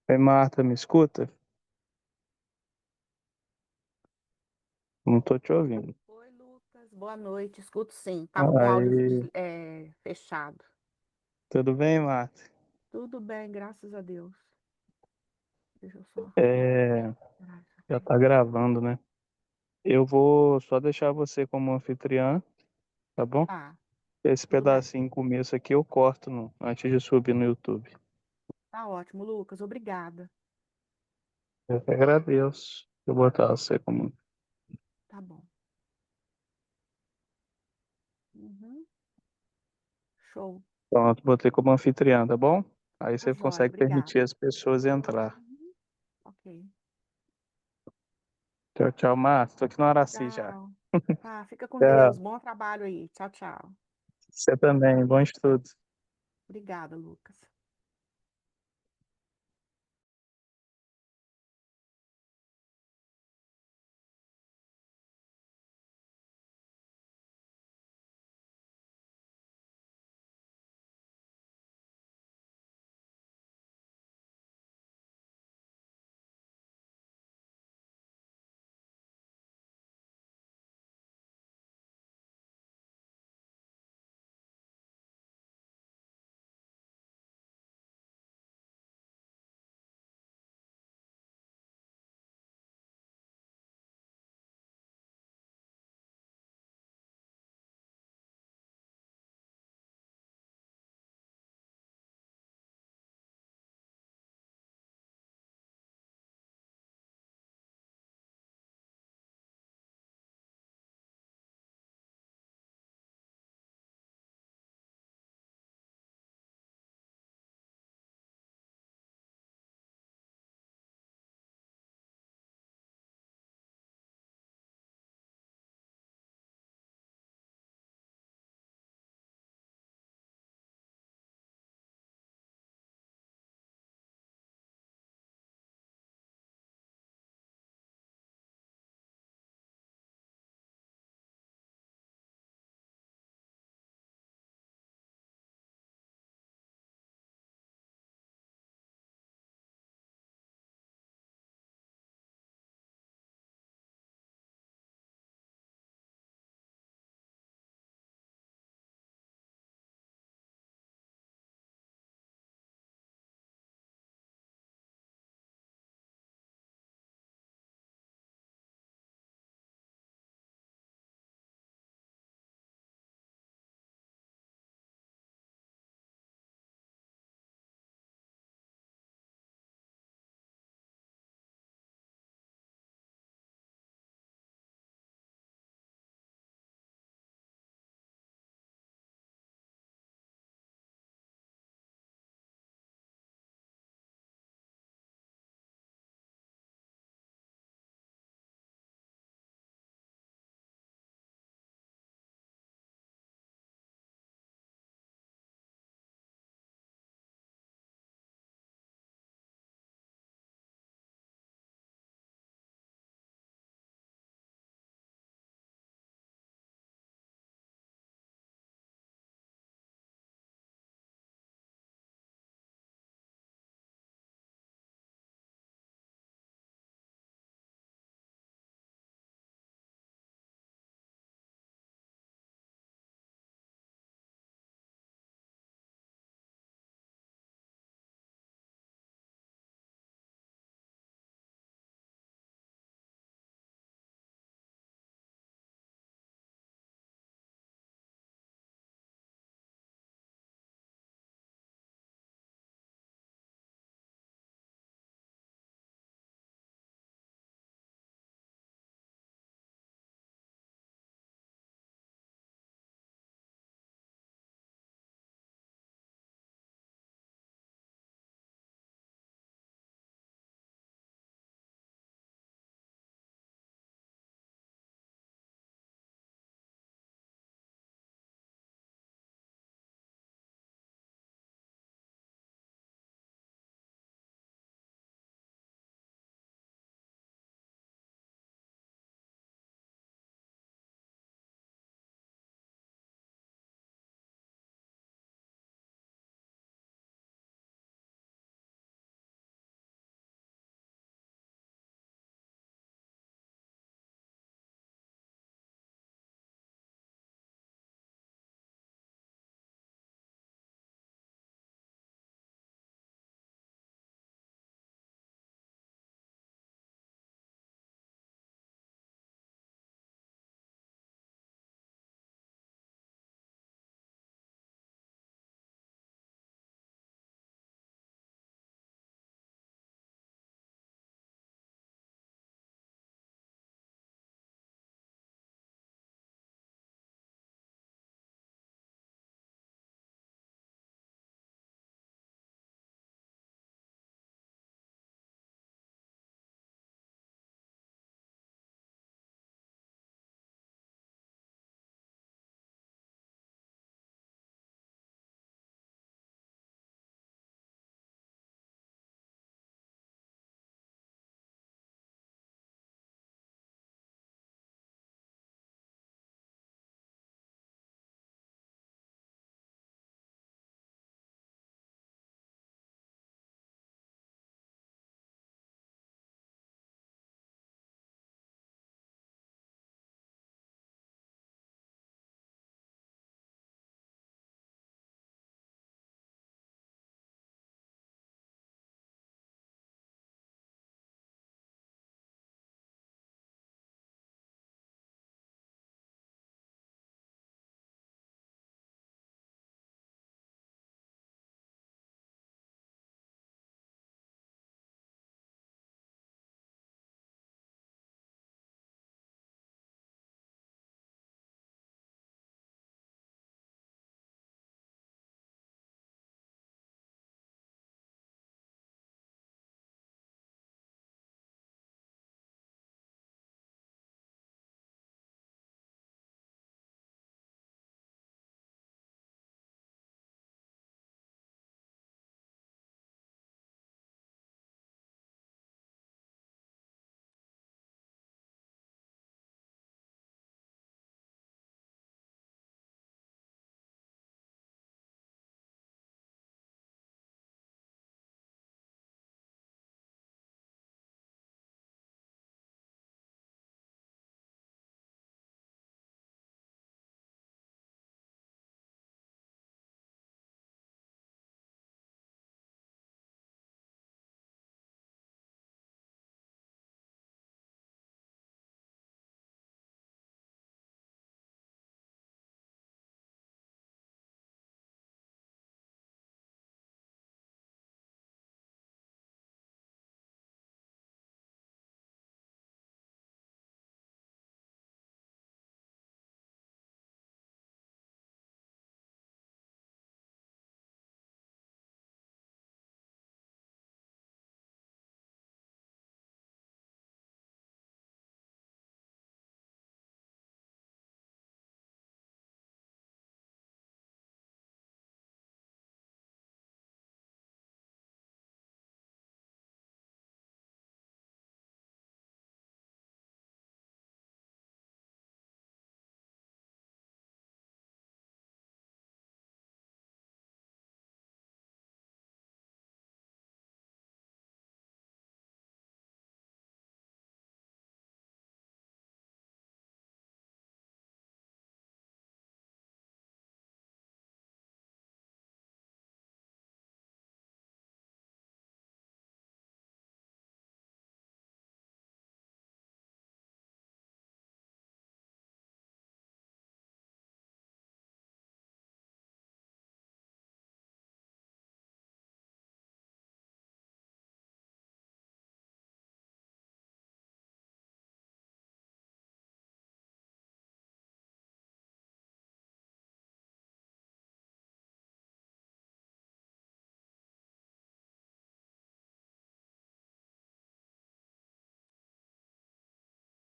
Oi, Marta, me escuta? Não tô te ouvindo. Oi, Lucas. Boa noite. Escuto sim. Tava com o áudio Aí, fechado. tudo bem, Marta? Tudo bem, graças a Deus. Deixa eu só É, tirar isso já aqui. tá gravando, né? Eu vou só deixar você como anfitriã, tá bom? Tá, Esse tudo bem. pedacinho começo aqui eu corto antes de subir no YouTube. Tá ótimo, Lucas. Obrigada. Eu que agradeço. Eu vou botar você como. Tá bom. Uhum. Show. Pronto, botei como anfitriã, tá bom? Aí Tá você jóia. consegue permitir Obrigada. as pessoas entrar. Uhum. Ok. Tchau, tchau, Marta. Tô aqui no Araci já. Tchau. Tá, fica com Deus. Tchau. Bom trabalho aí. Tchau, tchau. Você também. Bom estudo. Obrigada, Lucas.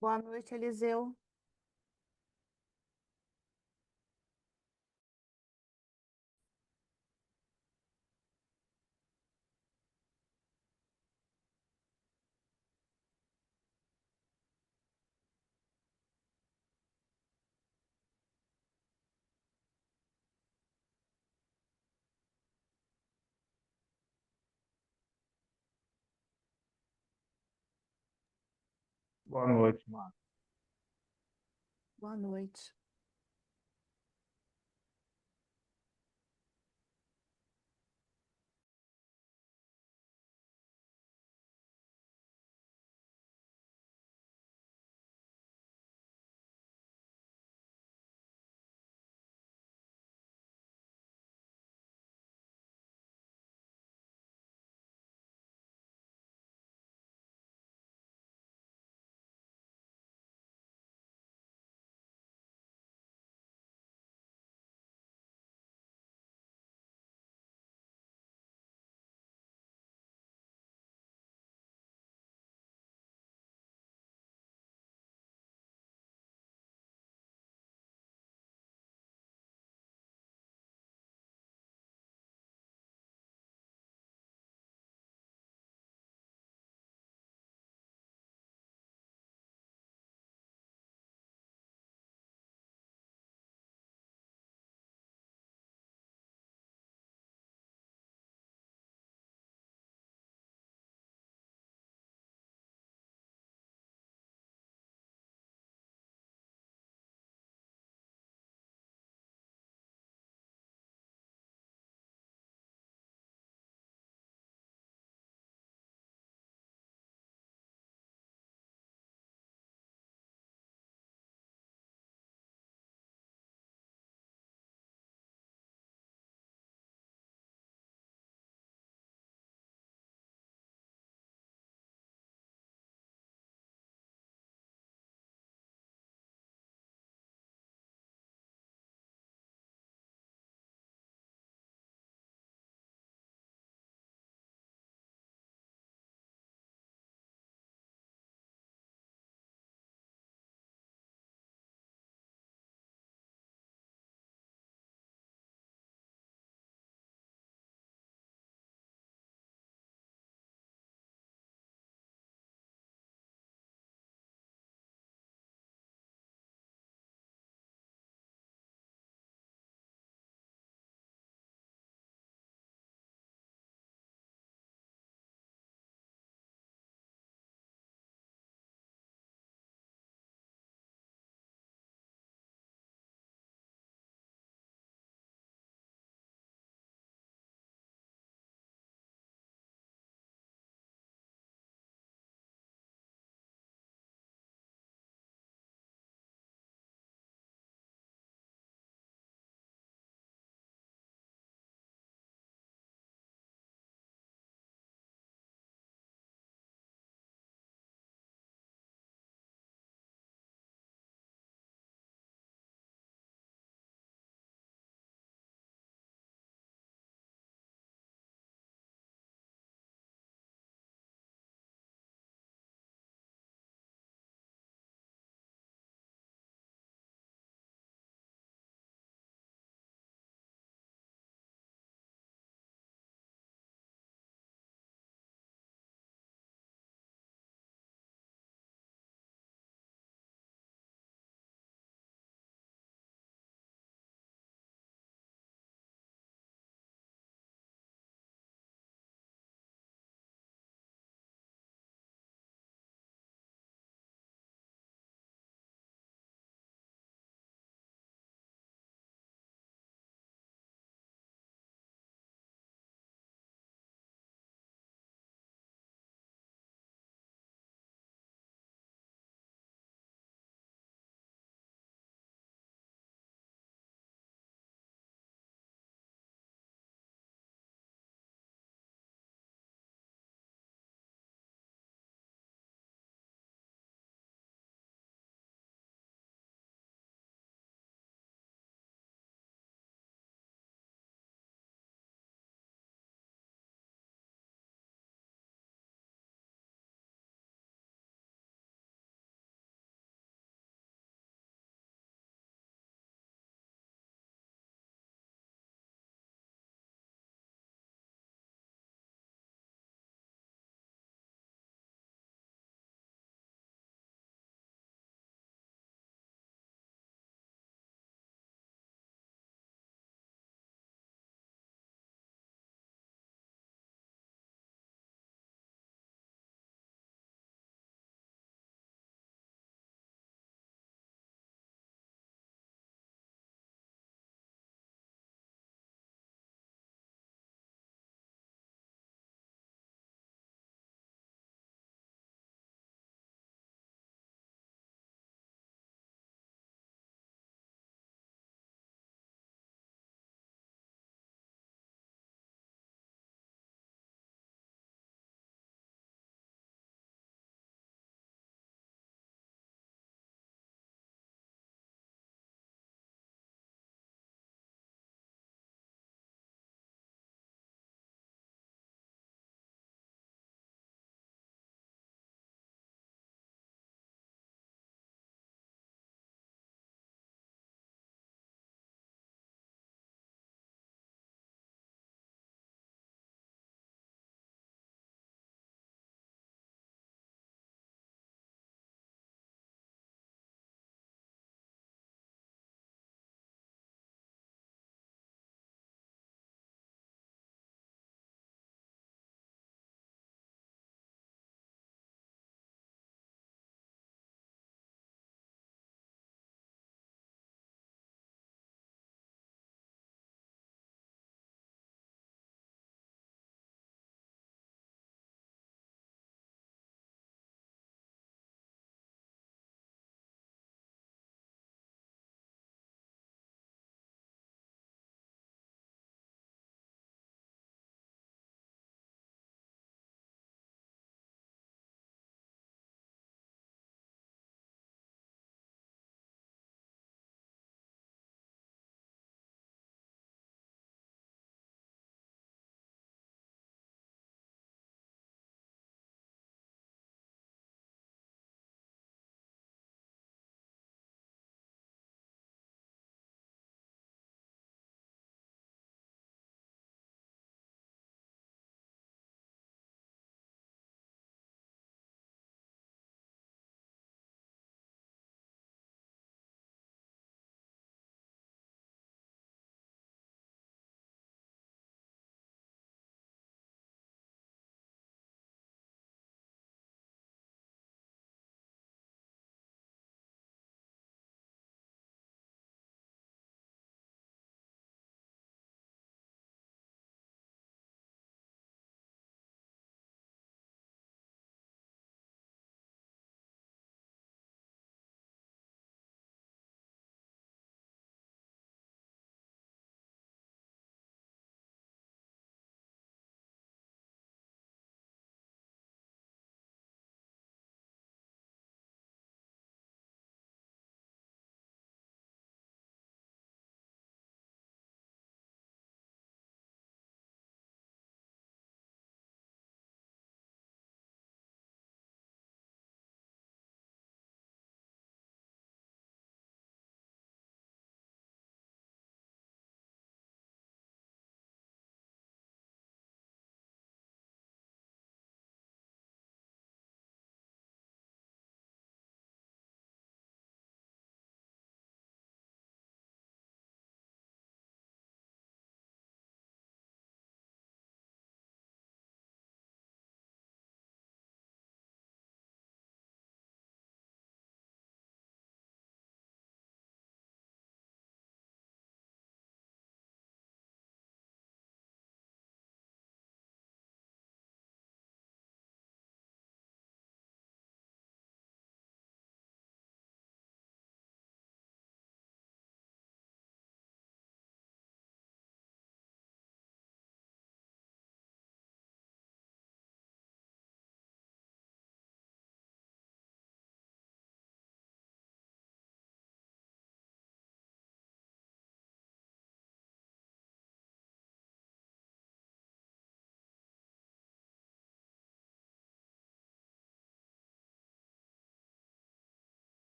Boa noite, Eliseu. Boa noite, mano. Boa noite.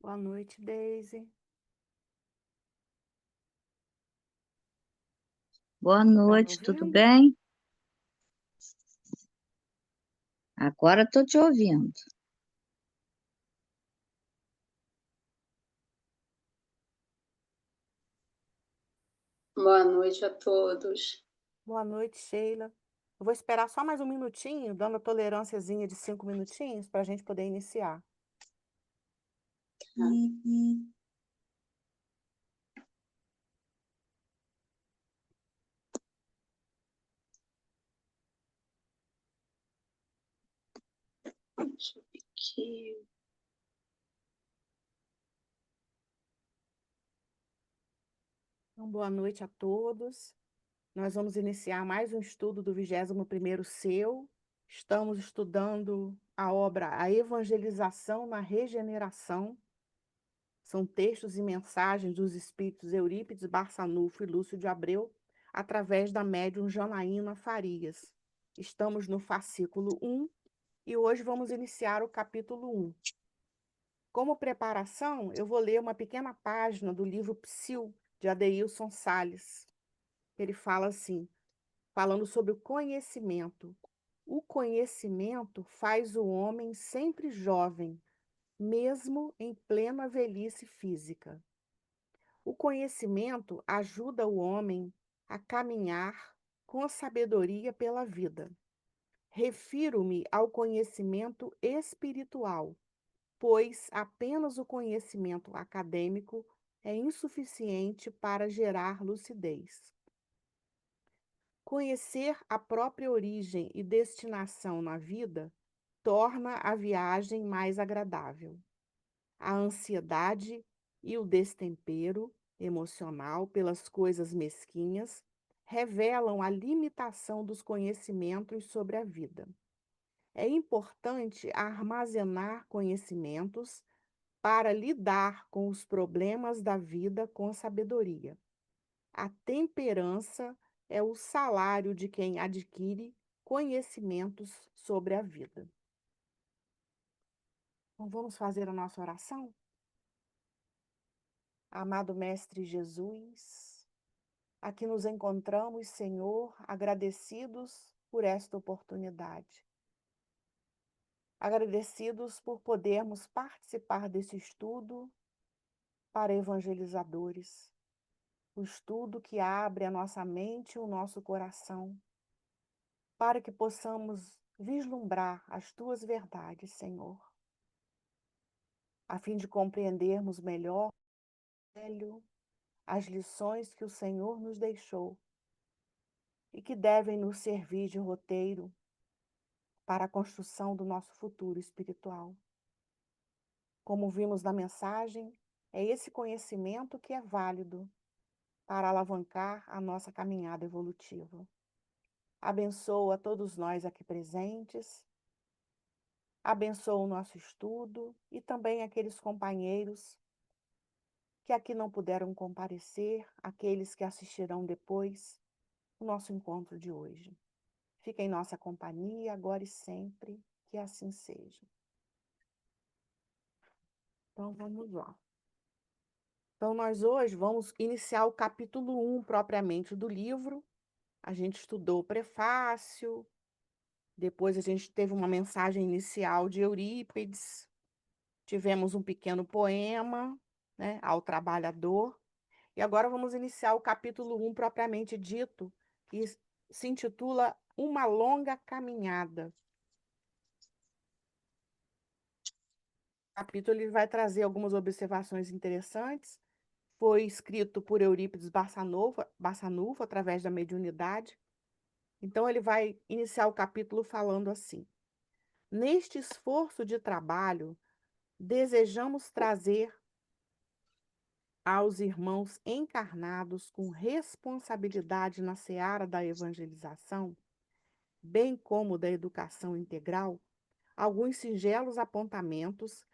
Boa noite, Daisy. Boa Tá me noite, tudo ouvindo? bem? Agora estou te ouvindo. Boa noite a todos. Boa noite, Sheila. Eu vou esperar só mais um minutinho, dando a tolerânciazinha de 5 minutinhos para a gente poder iniciar. Tá? Deixa eu ver aqui. Então, boa noite a todos. Nós vamos iniciar mais um estudo do 21º Seu. Estamos estudando a obra A Evangelização na Regeneração. São textos e mensagens dos espíritos Eurípides Barçanufo e Lúcio de Abreu, através da médium Janaína Farias. Estamos no fascículo 1 e hoje vamos iniciar o capítulo 1. Como preparação, eu vou ler uma pequena página do livro Psil, de Adeilson Sales. Ele fala assim, falando sobre o conhecimento. O conhecimento faz o homem sempre jovem, mesmo em plena velhice física. O conhecimento ajuda o homem a caminhar com sabedoria pela vida. Refiro-me ao conhecimento espiritual, pois apenas o conhecimento acadêmico é insuficiente para gerar lucidez. Conhecer a própria origem e destinação na vida torna a viagem mais agradável. A ansiedade e o destempero emocional pelas coisas mesquinhas revelam a limitação dos conhecimentos sobre a vida. É importante armazenar conhecimentos para lidar com os problemas da vida com sabedoria. A temperança é o salário de quem adquire conhecimentos sobre a vida. Então, vamos fazer a nossa oração? Amado Mestre Jesus, aqui nos encontramos, Senhor, agradecidos por esta oportunidade. Agradecidos por podermos participar desse estudo para evangelizadores. O estudo que abre a nossa mente e o nosso coração, para que possamos vislumbrar as tuas verdades, Senhor, a fim de compreendermos melhor as lições que o Senhor nos deixou e que devem nos servir de roteiro para a construção do nosso futuro espiritual. Como vimos na mensagem, é esse conhecimento que é válido para alavancar a nossa caminhada evolutiva. Abençoa todos nós aqui presentes, abençoa o nosso estudo e também aqueles companheiros que aqui não puderam comparecer, aqueles que assistirão depois o nosso encontro de hoje. Fica em nossa companhia, agora e sempre, que assim seja. Então, vamos lá. Então, nós hoje vamos iniciar o capítulo 1, propriamente, do livro. A gente estudou o prefácio, depois a gente teve uma mensagem inicial de Eurípides, tivemos um pequeno poema, né, ao trabalhador, e agora vamos iniciar o capítulo 1, propriamente dito, que se intitula Uma Longa Caminhada. Capítulo ele vai trazer algumas observações interessantes. Foi escrito por Eurípides Barçanufo através da mediunidade. Então, ele vai iniciar o capítulo falando assim: neste esforço de trabalho, desejamos trazer aos irmãos encarnados com responsabilidade na seara da evangelização, bem como da educação integral, alguns singelos apontamentos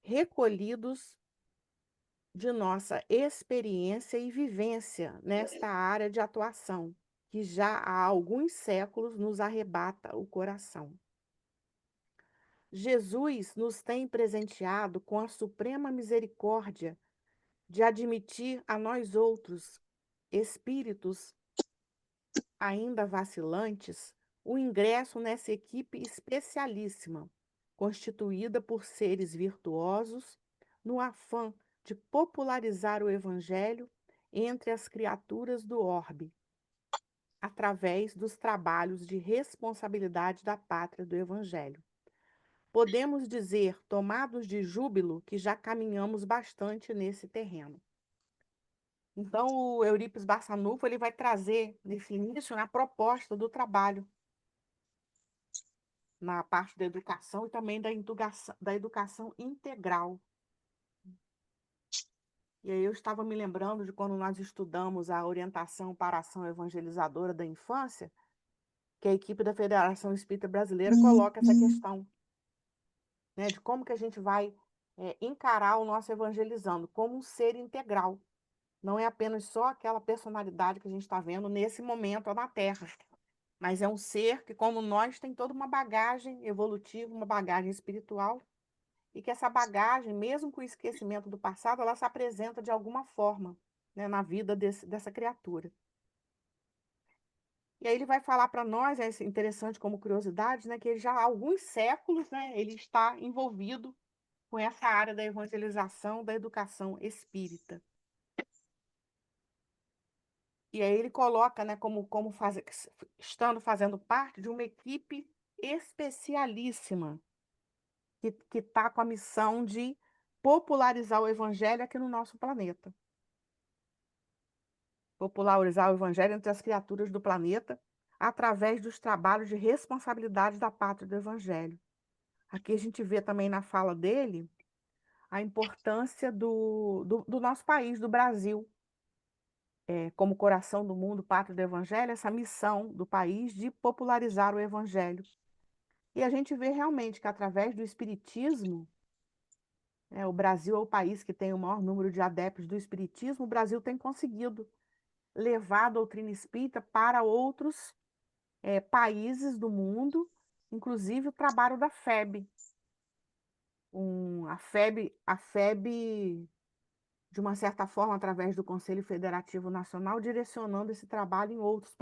recolhidos de nossa experiência e vivência nesta área de atuação, que já há alguns séculos nos arrebata o coração. Jesus nos tem presenteado com a suprema misericórdia de admitir a nós outros, espíritos ainda vacilantes, o ingresso nessa equipe especialíssima, constituída por seres virtuosos, no afã de popularizar o Evangelho entre as criaturas do orbe, através dos trabalhos de responsabilidade da pátria do Evangelho. Podemos dizer, tomados de júbilo, que já caminhamos bastante nesse terreno. Então, o Eurípides Barçanufo ele vai trazer, nesse início, a proposta do trabalho na parte da educação e também da educação integral. E aí eu estava me lembrando de quando nós estudamos a orientação para a ação evangelizadora da infância, que a equipe da Federação Espírita Brasileira coloca essa questão, né, de como que a gente vai encarar o nosso evangelizando como um ser integral. Não é apenas só aquela personalidade que a gente está vendo nesse momento na Terra, mas é um ser que, como nós, tem toda uma bagagem evolutiva, uma bagagem espiritual, e que essa bagagem, mesmo com o esquecimento do passado, ela se apresenta de alguma forma, né, na vida dessa criatura. E aí ele vai falar para nós, é interessante como curiosidade, né, que ele já há alguns séculos, né, ele está envolvido com essa área da evangelização, da educação espírita. E aí ele coloca, né, estando fazendo parte de uma equipe especialíssima, que está com a missão de popularizar o evangelho aqui no nosso planeta. Popularizar o evangelho entre as criaturas do planeta através dos trabalhos de responsabilidade da pátria do evangelho. Aqui a gente vê também na fala dele a importância do nosso país, do Brasil, como coração do mundo, pátria do evangelho, essa missão do país de popularizar o evangelho. E a gente vê realmente que através do espiritismo, o Brasil é o país que tem o maior número de adeptos do espiritismo, o Brasil tem conseguido levar a doutrina espírita para outros países do mundo, inclusive o trabalho da FEB. A FEB, de uma certa forma, através do Conselho Federativo Nacional, direcionando esse trabalho em outros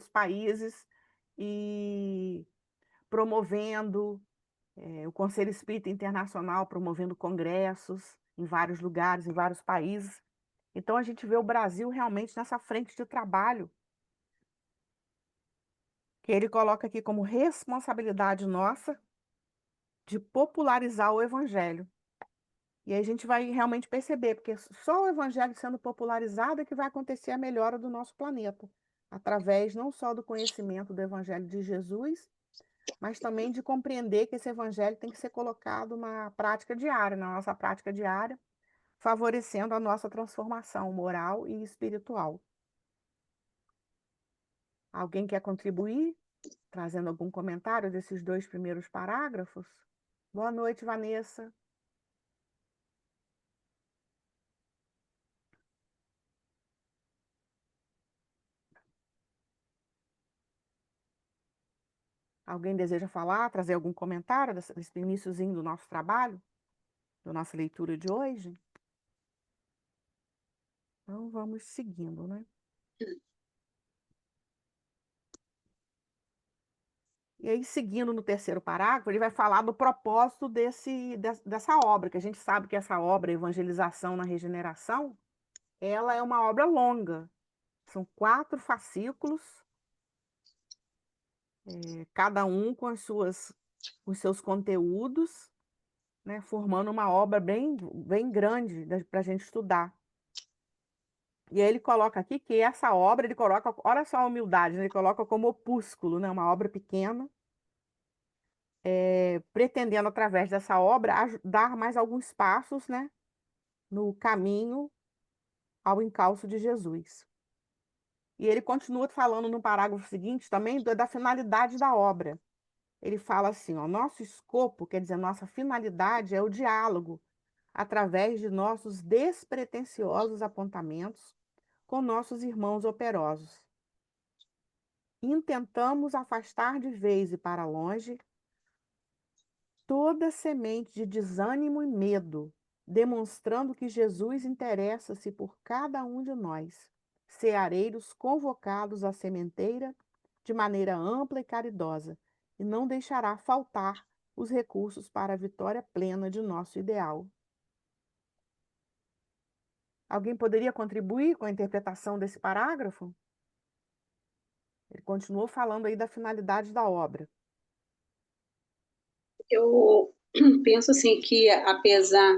países, e promovendo o Conselho Espírita Internacional, promovendo congressos em vários lugares, em vários países. Então, a gente vê o Brasil realmente nessa frente de trabalho, que ele coloca aqui como responsabilidade nossa de popularizar o Evangelho. E aí a gente vai realmente perceber, porque só o Evangelho sendo popularizado é que vai acontecer a melhora do nosso planeta, através não só do conhecimento do Evangelho de Jesus, mas também de compreender que esse Evangelho tem que ser colocado na prática diária, na nossa prática diária, favorecendo a nossa transformação moral e espiritual. Alguém quer contribuir, trazendo algum comentário desses 2 primeiros parágrafos? Boa noite, Vanessa. Alguém deseja falar, trazer algum comentário desse iniciozinho do nosso trabalho, da nossa leitura de hoje? Então, vamos seguindo, né? E aí, seguindo no terceiro parágrafo, ele vai falar do propósito dessa obra, que a gente sabe que essa obra, Evangelização na Regeneração, ela é uma obra longa. São 4 fascículos, cada um com os seus conteúdos, né, formando uma obra bem, bem grande para a gente estudar. E aí ele coloca aqui que essa obra, ele coloca, olha só a humildade, né, ele coloca como opúsculo, né, uma obra pequena, pretendendo, através dessa obra, dar mais alguns passos, né, no caminho ao encalço de Jesus. E ele continua falando no parágrafo seguinte também da finalidade da obra. Ele fala assim, ó, nosso escopo, quer dizer, nossa finalidade é o diálogo, através de nossos despretensiosos apontamentos com nossos irmãos operosos. Intentamos afastar de vez e para longe toda semente de desânimo e medo, demonstrando que Jesus interessa-se por cada um de nós, ceareiros convocados à sementeira de maneira ampla e caridosa, e não deixará faltar os recursos para a vitória plena de nosso ideal. Alguém poderia contribuir com a interpretação desse parágrafo? Ele continuou falando aí da finalidade da obra. Eu penso assim que, apesar,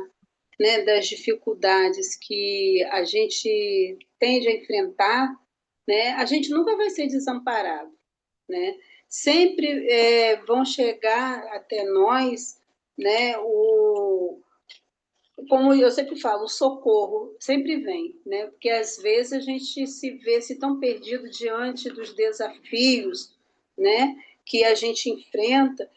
né, das dificuldades que a gente tende a enfrentar, né, a gente nunca vai ser desamparado, né? Sempre vão chegar até nós, né, como eu sempre falo, o socorro sempre vem, né? Porque às vezes a gente se vê-se tão perdido diante dos desafios, né, que a gente enfrenta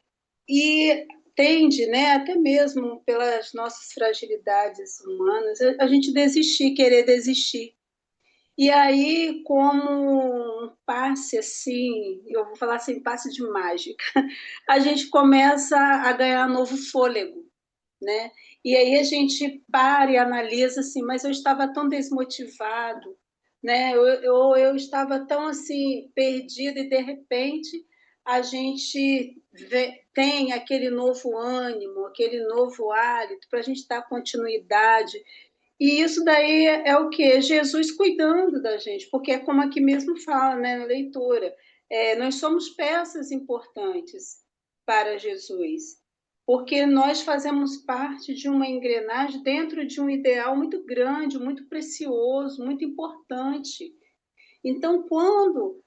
e tende, né, até mesmo pelas nossas fragilidades humanas, a gente desistir, querer desistir. E aí, como um passe assim, eu vou falar assim, passe de mágica, a gente começa a ganhar novo fôlego, né? E aí a gente para e analisa assim, mas eu estava tão desmotivado, né? Eu estava tão assim perdida e de repente a gente tem aquele novo ânimo, aquele novo hálito para a gente dar continuidade. E isso daí é o que? Jesus cuidando da gente, porque é como aqui mesmo fala, né, na leitura, nós somos peças importantes para Jesus, porque nós fazemos parte de uma engrenagem dentro de um ideal muito grande, muito precioso, muito importante. Então, quando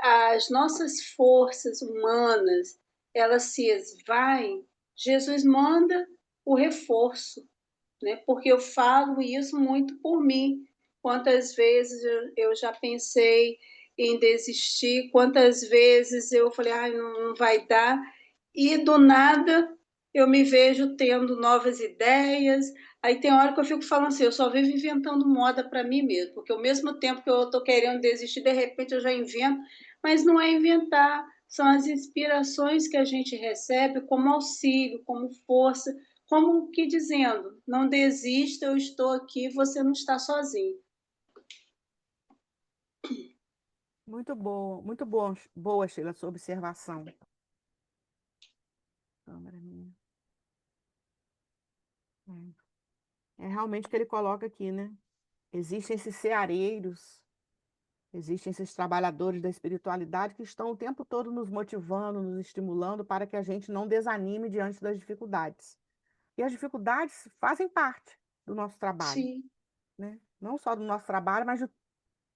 as nossas forças humanas elas se esvaem, Jesus manda o reforço, né? Porque eu falo isso muito por mim. Quantas vezes eu já pensei em desistir, quantas vezes eu falei, ah, não vai dar, e do nada eu me vejo tendo novas ideias. Aí tem hora que eu fico falando assim, eu só vivo inventando moda para mim mesmo, porque ao mesmo tempo que eu estou querendo desistir, de repente eu já invento, mas não é inventar, são as inspirações que a gente recebe como auxílio, como força, como que dizendo, não desista, eu estou aqui, você não está sozinho. Muito bom, boa, Sheila, sua observação. Câmera minha. É realmente o que ele coloca aqui, né? Existem esses ceareiros, existem esses trabalhadores da espiritualidade que estão o tempo todo nos motivando, nos estimulando para que a gente não desanime diante das dificuldades. E as dificuldades fazem parte do nosso trabalho, Sim. né? Não só do nosso trabalho, mas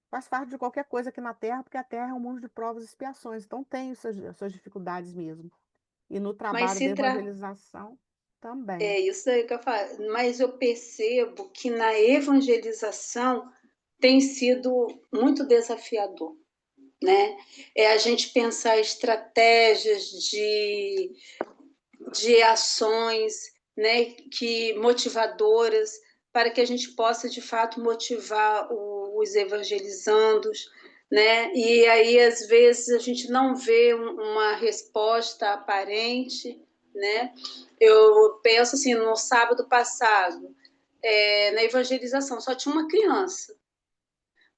faz parte de qualquer coisa aqui na Terra, porque a Terra é um mundo de provas e expiações, então tem as suas dificuldades mesmo. E no Mas trabalho da se trata. evangelização também. É isso aí que eu falo. Mas eu percebo que na evangelização tem sido muito desafiador, né? É a gente pensar estratégias de ações, né, que motivadoras para que a gente possa de fato motivar os evangelizandos, né? E aí às vezes a gente não vê uma resposta aparente, né? Eu penso assim, no sábado passado, na evangelização só tinha uma criança,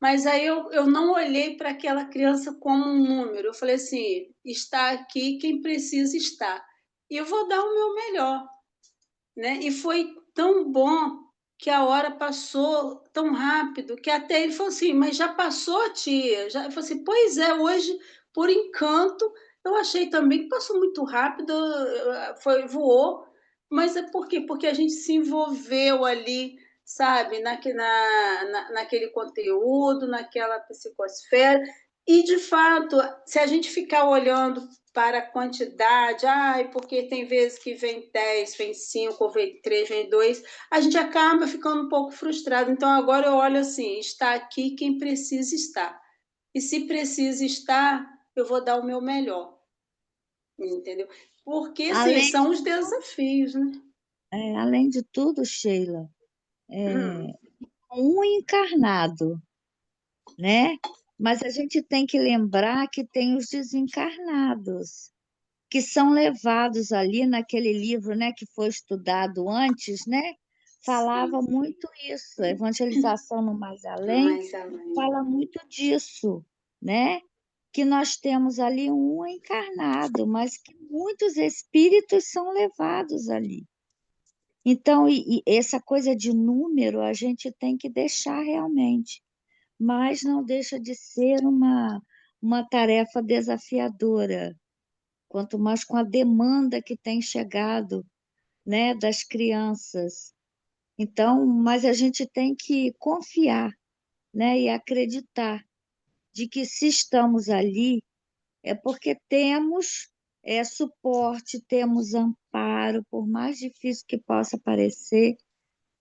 mas aí eu não olhei para aquela criança como um número. Eu falei assim: está aqui quem precisa estar. E eu vou dar o meu melhor, né? E foi tão bom que a hora passou tão rápido que até ele falou assim: mas já passou, tia? Já? Eu falei assim: pois é, hoje, por encanto, eu achei também que passou muito rápido, voou, mas é por quê? Porque a gente se envolveu ali, sabe, naquele conteúdo, naquela psicosfera, e de fato, se a gente ficar olhando para a quantidade, porque tem vezes que vem 10, vem 5, ou vem 3, vem 2, a gente acaba ficando um pouco frustrado. Então, agora eu olho assim, está aqui quem precisa estar. E se precisa estar, eu vou dar o meu melhor, entendeu? Porque, assim, Além, são os desafios, né? além de tudo, Sheila, um encarnado, né? Mas a gente tem que lembrar que tem os desencarnados, que são levados ali naquele livro, né, que foi estudado antes, né? Falava Sim, muito isso, a evangelização no mais além mais além. fala muito disso, né? Que nós temos ali um encarnado, mas que muitos espíritos são levados ali. Então, e essa coisa de número a gente tem que deixar realmente, mas não deixa de ser uma tarefa desafiadora, quanto mais com a demanda que tem chegado, né, das crianças. Então, mas a gente tem que confiar, né, e acreditar de que se estamos ali é porque temos suporte, temos amparo, por mais difícil que possa parecer,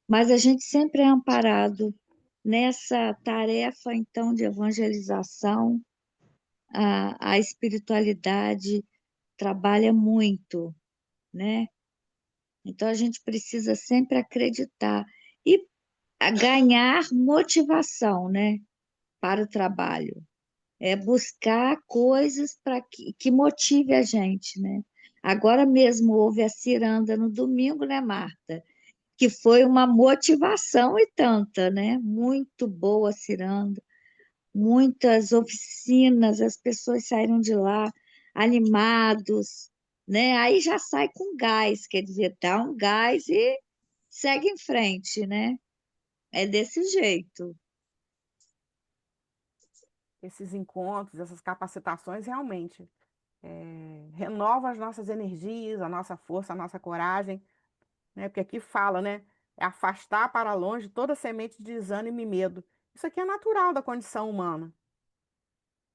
mas a gente sempre é amparado nessa tarefa, então, de evangelização. A espiritualidade trabalha muito, né? Então, a gente precisa sempre acreditar e ganhar motivação, né, para o trabalho. É buscar coisas para que motive a gente, né? Agora mesmo houve a ciranda no domingo, né, Marta? Que foi uma motivação e tanta, né? Muito boa a ciranda, muitas oficinas, as pessoas saíram de lá animados, né? Aí já sai com gás, quer dizer, dá um gás e segue em frente, né? É desse jeito. Esses encontros, essas capacitações realmente renovam as nossas energias, a nossa força, a nossa coragem, né? Porque aqui fala, né? É afastar para longe toda semente de desânimo e medo. Isso aqui é natural da condição humana,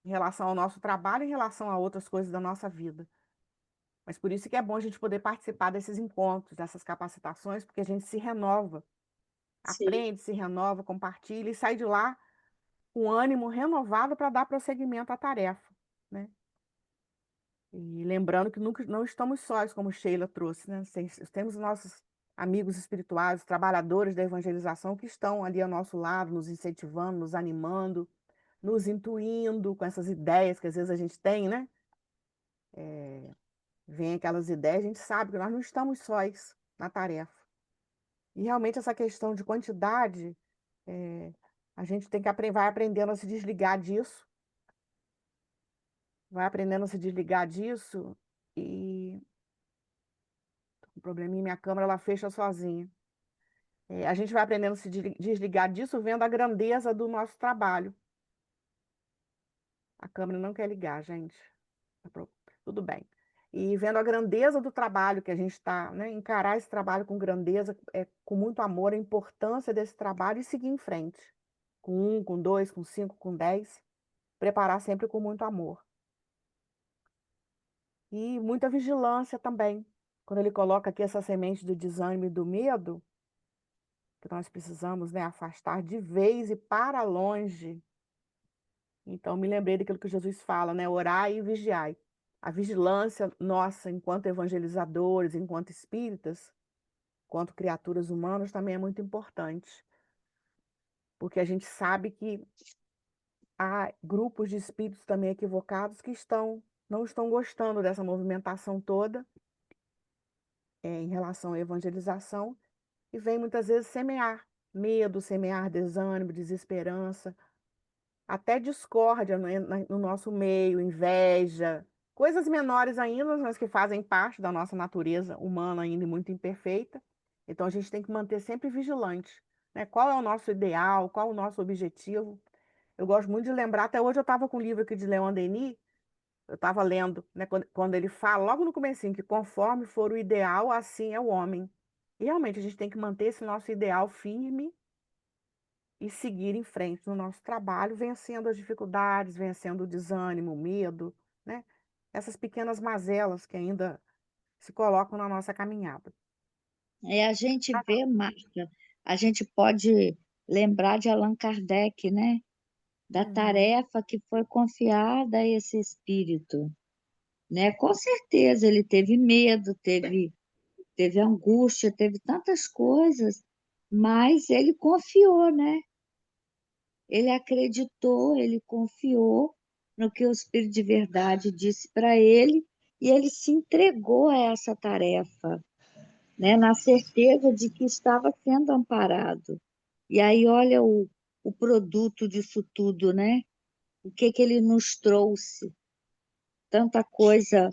em relação ao nosso trabalho, em relação a outras coisas da nossa vida. Mas por isso que é bom a gente poder participar desses encontros, dessas capacitações, porque a gente se renova, Sim, aprende, se renova, compartilha e sai de lá com ânimo renovado para dar prosseguimento à tarefa, né? E lembrando que nunca, não estamos sós, como Sheila trouxe, né? Temos nossos amigos espirituais, trabalhadores da evangelização que estão ali ao nosso lado, nos incentivando, nos animando, nos intuindo com essas ideias que às vezes a gente tem, né? Vem aquelas ideias, a gente sabe que nós não estamos sós na tarefa. E realmente essa questão de quantidade, a gente tem que vai aprendendo a se desligar disso, vai aprendendo a se desligar disso e um probleminha, minha câmera ela fecha sozinha. A gente vai aprendendo a se desligar disso vendo a grandeza do nosso trabalho. A câmera não quer ligar, gente. Tudo bem. E vendo a grandeza do trabalho que a gente está, né? Encarar esse trabalho com grandeza, com muito amor, a importância desse trabalho e seguir em frente. Com 1, com 2, com 5, com 10. Preparar sempre com muito amor. E muita vigilância também. Quando ele coloca aqui essa semente do desânimo e do medo, que nós precisamos, né, afastar de vez e para longe. Então, me lembrei daquilo que Jesus fala, né? Orai e vigiai. A vigilância nossa, enquanto evangelizadores, enquanto espíritas, enquanto criaturas humanas, também é muito importante. Porque a gente sabe que há grupos de espíritos também equivocados que não estão gostando dessa movimentação toda em relação à evangelização e vem muitas vezes semear medo, semear desânimo, desesperança, até discórdia no nosso meio, inveja, coisas menores ainda, mas que fazem parte da nossa natureza humana ainda muito imperfeita. Então a gente tem que manter sempre vigilante, né? Qual é o nosso ideal, qual é o nosso objetivo? Eu gosto muito de lembrar, até hoje eu estava com um livro aqui de Leon Denis, eu estava lendo, né, quando ele fala, logo no comecinho, que conforme for o ideal, assim é o homem. E realmente a gente tem que manter esse nosso ideal firme e seguir em frente no nosso trabalho, vencendo as dificuldades, vencendo o desânimo, o medo, né? Essas pequenas mazelas que ainda se colocam na nossa caminhada. A gente vê, Marta, a gente pode lembrar de Allan Kardec, né? Da Uhum. tarefa que foi confiada a esse espírito, né? Com certeza ele teve medo, teve angústia, teve tantas coisas, mas ele confiou, né? Ele acreditou, ele confiou no que o Espírito de Verdade disse para ele e ele se entregou a essa tarefa, né, na certeza de que estava sendo amparado. E aí, olha o produto disso tudo, né? O que que ele nos trouxe? Tanta coisa,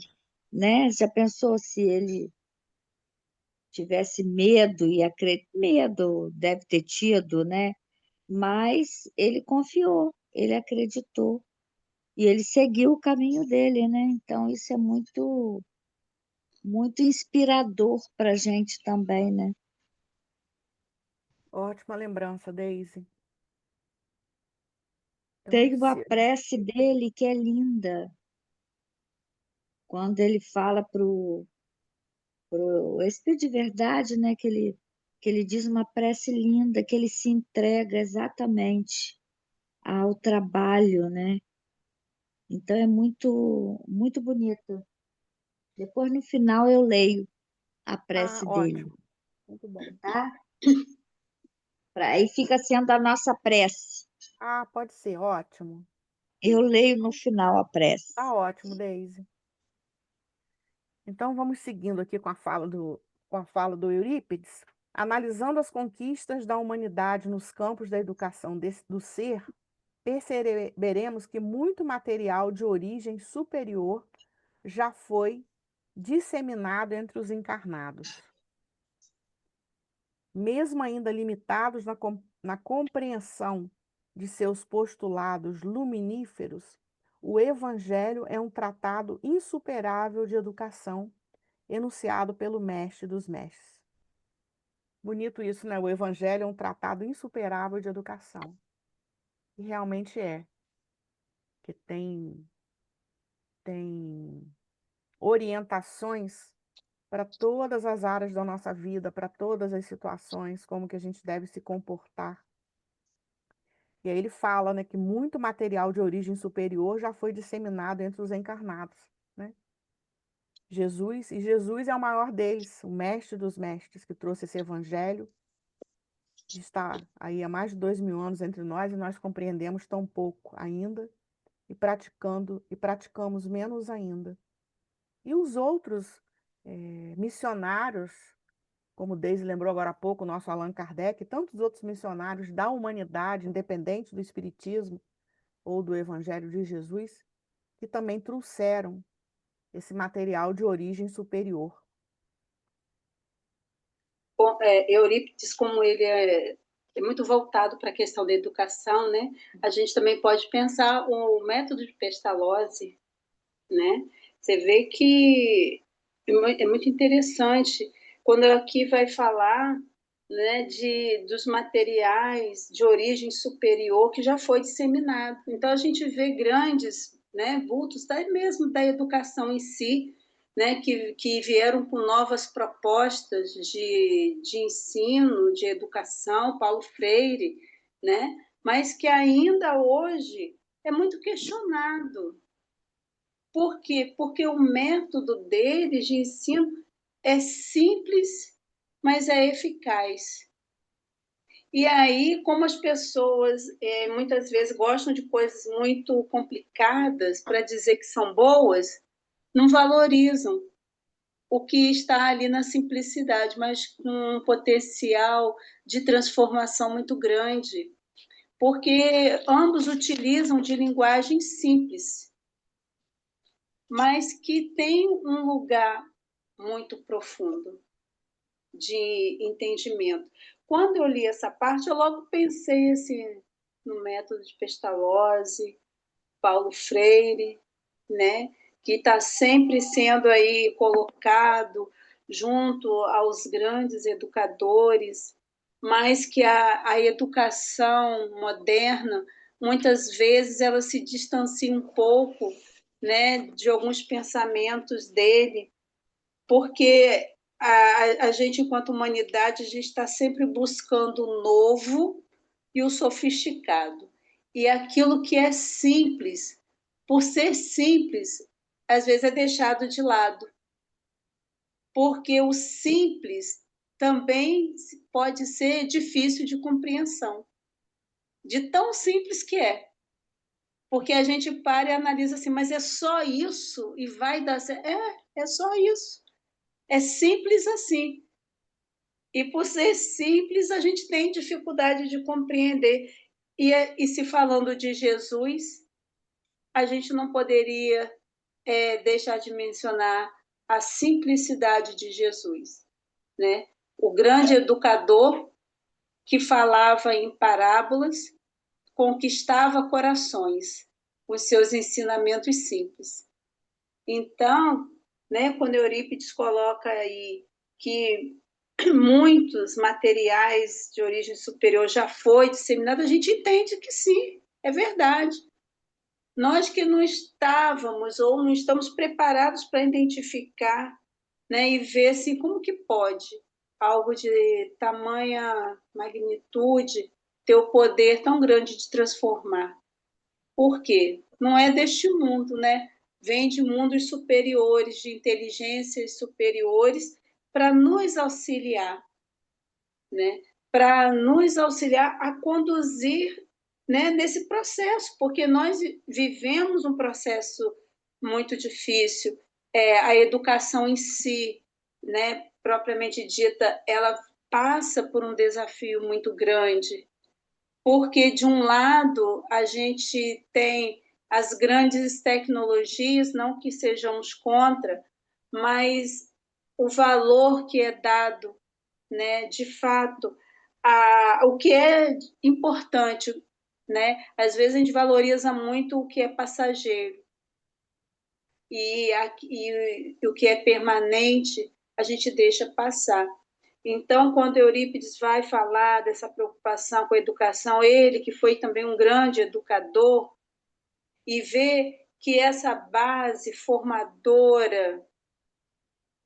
né? Já pensou se ele tivesse medo e medo deve ter tido, né? Mas ele confiou, ele acreditou e ele seguiu o caminho dele, né? Então isso é muito inspirador para a gente também, né? Ótima lembrança, Daisy. Tem Então, uma prece dele que é linda, quando ele fala pro Espírito de Verdade, né? Que ele diz uma prece linda, que ele se entrega exatamente ao trabalho, né? Então é muito bonito. Depois no final eu leio a prece dele, ótimo. Muito bom. tá? Aí fica sendo a nossa prece. Pode ser, ótimo. Eu leio no final a prece. Tá ótimo, Daisy. Então, vamos seguindo aqui com a fala do Eurípides. Analisando as conquistas da humanidade nos campos da educação do ser, perceberemos que muito material de origem superior já foi disseminado entre os encarnados. Mesmo ainda limitados na compreensão de seus postulados luminíferos, o Evangelho é um tratado insuperável de educação enunciado pelo Mestre dos Mestres. Bonito isso, né? O Evangelho é um tratado insuperável de educação. E realmente é. Que tem orientações para todas as áreas da nossa vida, para todas as situações, como que a gente deve se comportar. E aí ele fala, né, que muito material de origem superior já foi disseminado entre os encarnados, né? Jesus é o maior deles, o mestre dos mestres, que trouxe esse evangelho, que está aí há mais de 2000 anos entre nós e nós compreendemos tão pouco ainda e praticamos menos ainda. E os outros missionários, como Deise lembrou agora há pouco, o nosso Allan Kardec, e tantos outros missionários da humanidade, independente do espiritismo ou do evangelho de Jesus, que também trouxeram esse material de origem superior. Bom, Eurípides, como ele é muito voltado para a questão da educação, né? A gente também pode pensar o método de Pestalozzi, né? Você vê que é muito interessante quando aqui vai falar, né, dos materiais de origem superior que já foi disseminado. Então a gente vê grandes, né, vultos mesmo da educação em si, né, que vieram com novas propostas de ensino, de educação, Paulo Freire, né, mas que ainda hoje é muito questionado. Por quê? Porque o método deles de ensino é simples, mas é eficaz. E aí, como as pessoas muitas vezes gostam de coisas muito complicadas para dizer que são boas, não valorizam o que está ali na simplicidade, mas com um potencial de transformação muito grande, porque ambos utilizam de linguagem simples, mas que tem um lugar muito profundo de entendimento. Quando eu li essa parte, eu logo pensei assim, no método de Pestalozzi, Paulo Freire, né, que está sempre sendo aí colocado junto aos grandes educadores, mas que a educação moderna, muitas vezes, ela se distancia um pouco, né, de alguns pensamentos dele, porque a gente, enquanto humanidade, a gente está sempre buscando o novo e o sofisticado. E aquilo que é simples, por ser simples, às vezes é deixado de lado. Porque o simples também pode ser difícil de compreensão, de tão simples que é. Porque a gente para e analisa assim, mas é só isso e vai dar certo? É só isso. É simples assim. E por ser simples, a gente tem dificuldade de compreender. E se falando de Jesus, a gente não poderia deixar de mencionar a simplicidade de Jesus, né? O grande educador que falava em parábolas, conquistava corações com seus ensinamentos simples. Então, né, quando Eurípides coloca aí que muitos materiais de origem superior já foi disseminado, a gente entende que sim, é verdade. Nós que não estávamos ou não estamos preparados para identificar, né, e ver assim, como que pode algo de tamanha magnitude ter o poder tão grande de transformar. Por quê? Não é deste mundo, né? Vem de mundos superiores, de inteligências superiores, para nos auxiliar, né? Para nos auxiliar a conduzir, né, nesse processo, porque nós vivemos um processo muito difícil. A educação em si, né, propriamente dita, ela passa por um desafio muito grande, porque, de um lado, a gente tem as grandes tecnologias, não que sejamos contra, mas o valor que é dado, né, de fato, o que é importante, né? Às vezes a gente valoriza muito o que é passageiro e o que é permanente a gente deixa passar. Então, quando Eurípides vai falar dessa preocupação com a educação, ele que foi também um grande educador, e vê que essa base formadora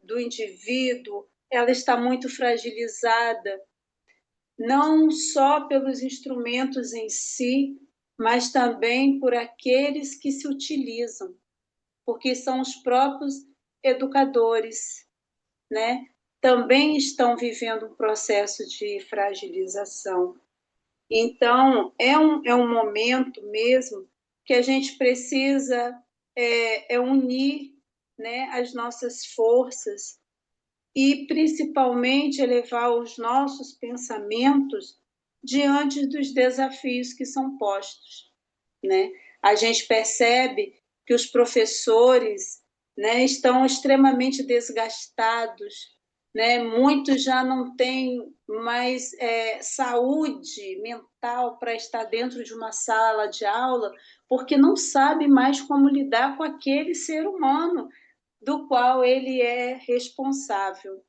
do indivíduo, ela está muito fragilizada, não só pelos instrumentos em si, mas também por aqueles que se utilizam, porque são os próprios educadores, né? Também estão vivendo um processo de fragilização. Então, é um momento mesmo que a gente precisa unir, né, as nossas forças e, principalmente, elevar os nossos pensamentos diante dos desafios que são postos, né? A gente percebe que os professores, né, estão extremamente desgastados, né? Muitos já não têm mais saúde mental para estar dentro de uma sala de aula, porque não sabe mais como lidar com aquele ser humano do qual ele é responsável,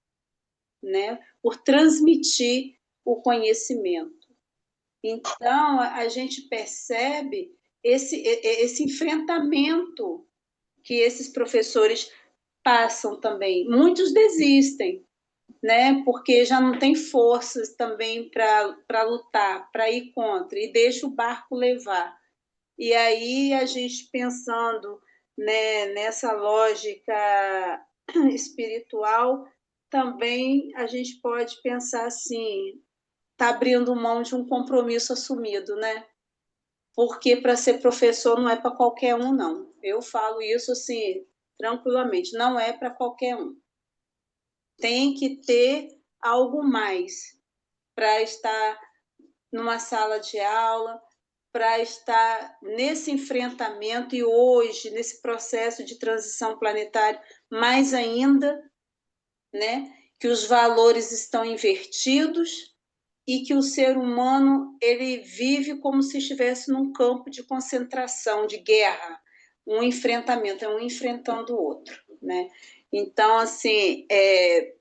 né, por transmitir o conhecimento. Então, a gente percebe esse enfrentamento que esses professores passam também. Muitos desistem, né, porque já não tem forças também para lutar, para ir contra, e deixa o barco levar. E aí a gente pensando, né, nessa lógica espiritual, também a gente pode pensar assim, está abrindo mão de um compromisso assumido, né? Porque para ser professor não é para qualquer um, não. Eu falo isso assim, tranquilamente, não é para qualquer um. Tem que ter algo mais para estar numa sala de aula, para estar nesse enfrentamento e hoje, nesse processo de transição planetária, mais ainda, né, que os valores estão invertidos e que o ser humano ele vive como se estivesse num campo de concentração, de guerra, um enfrentamento, é um enfrentando o outro, né? Então, assim,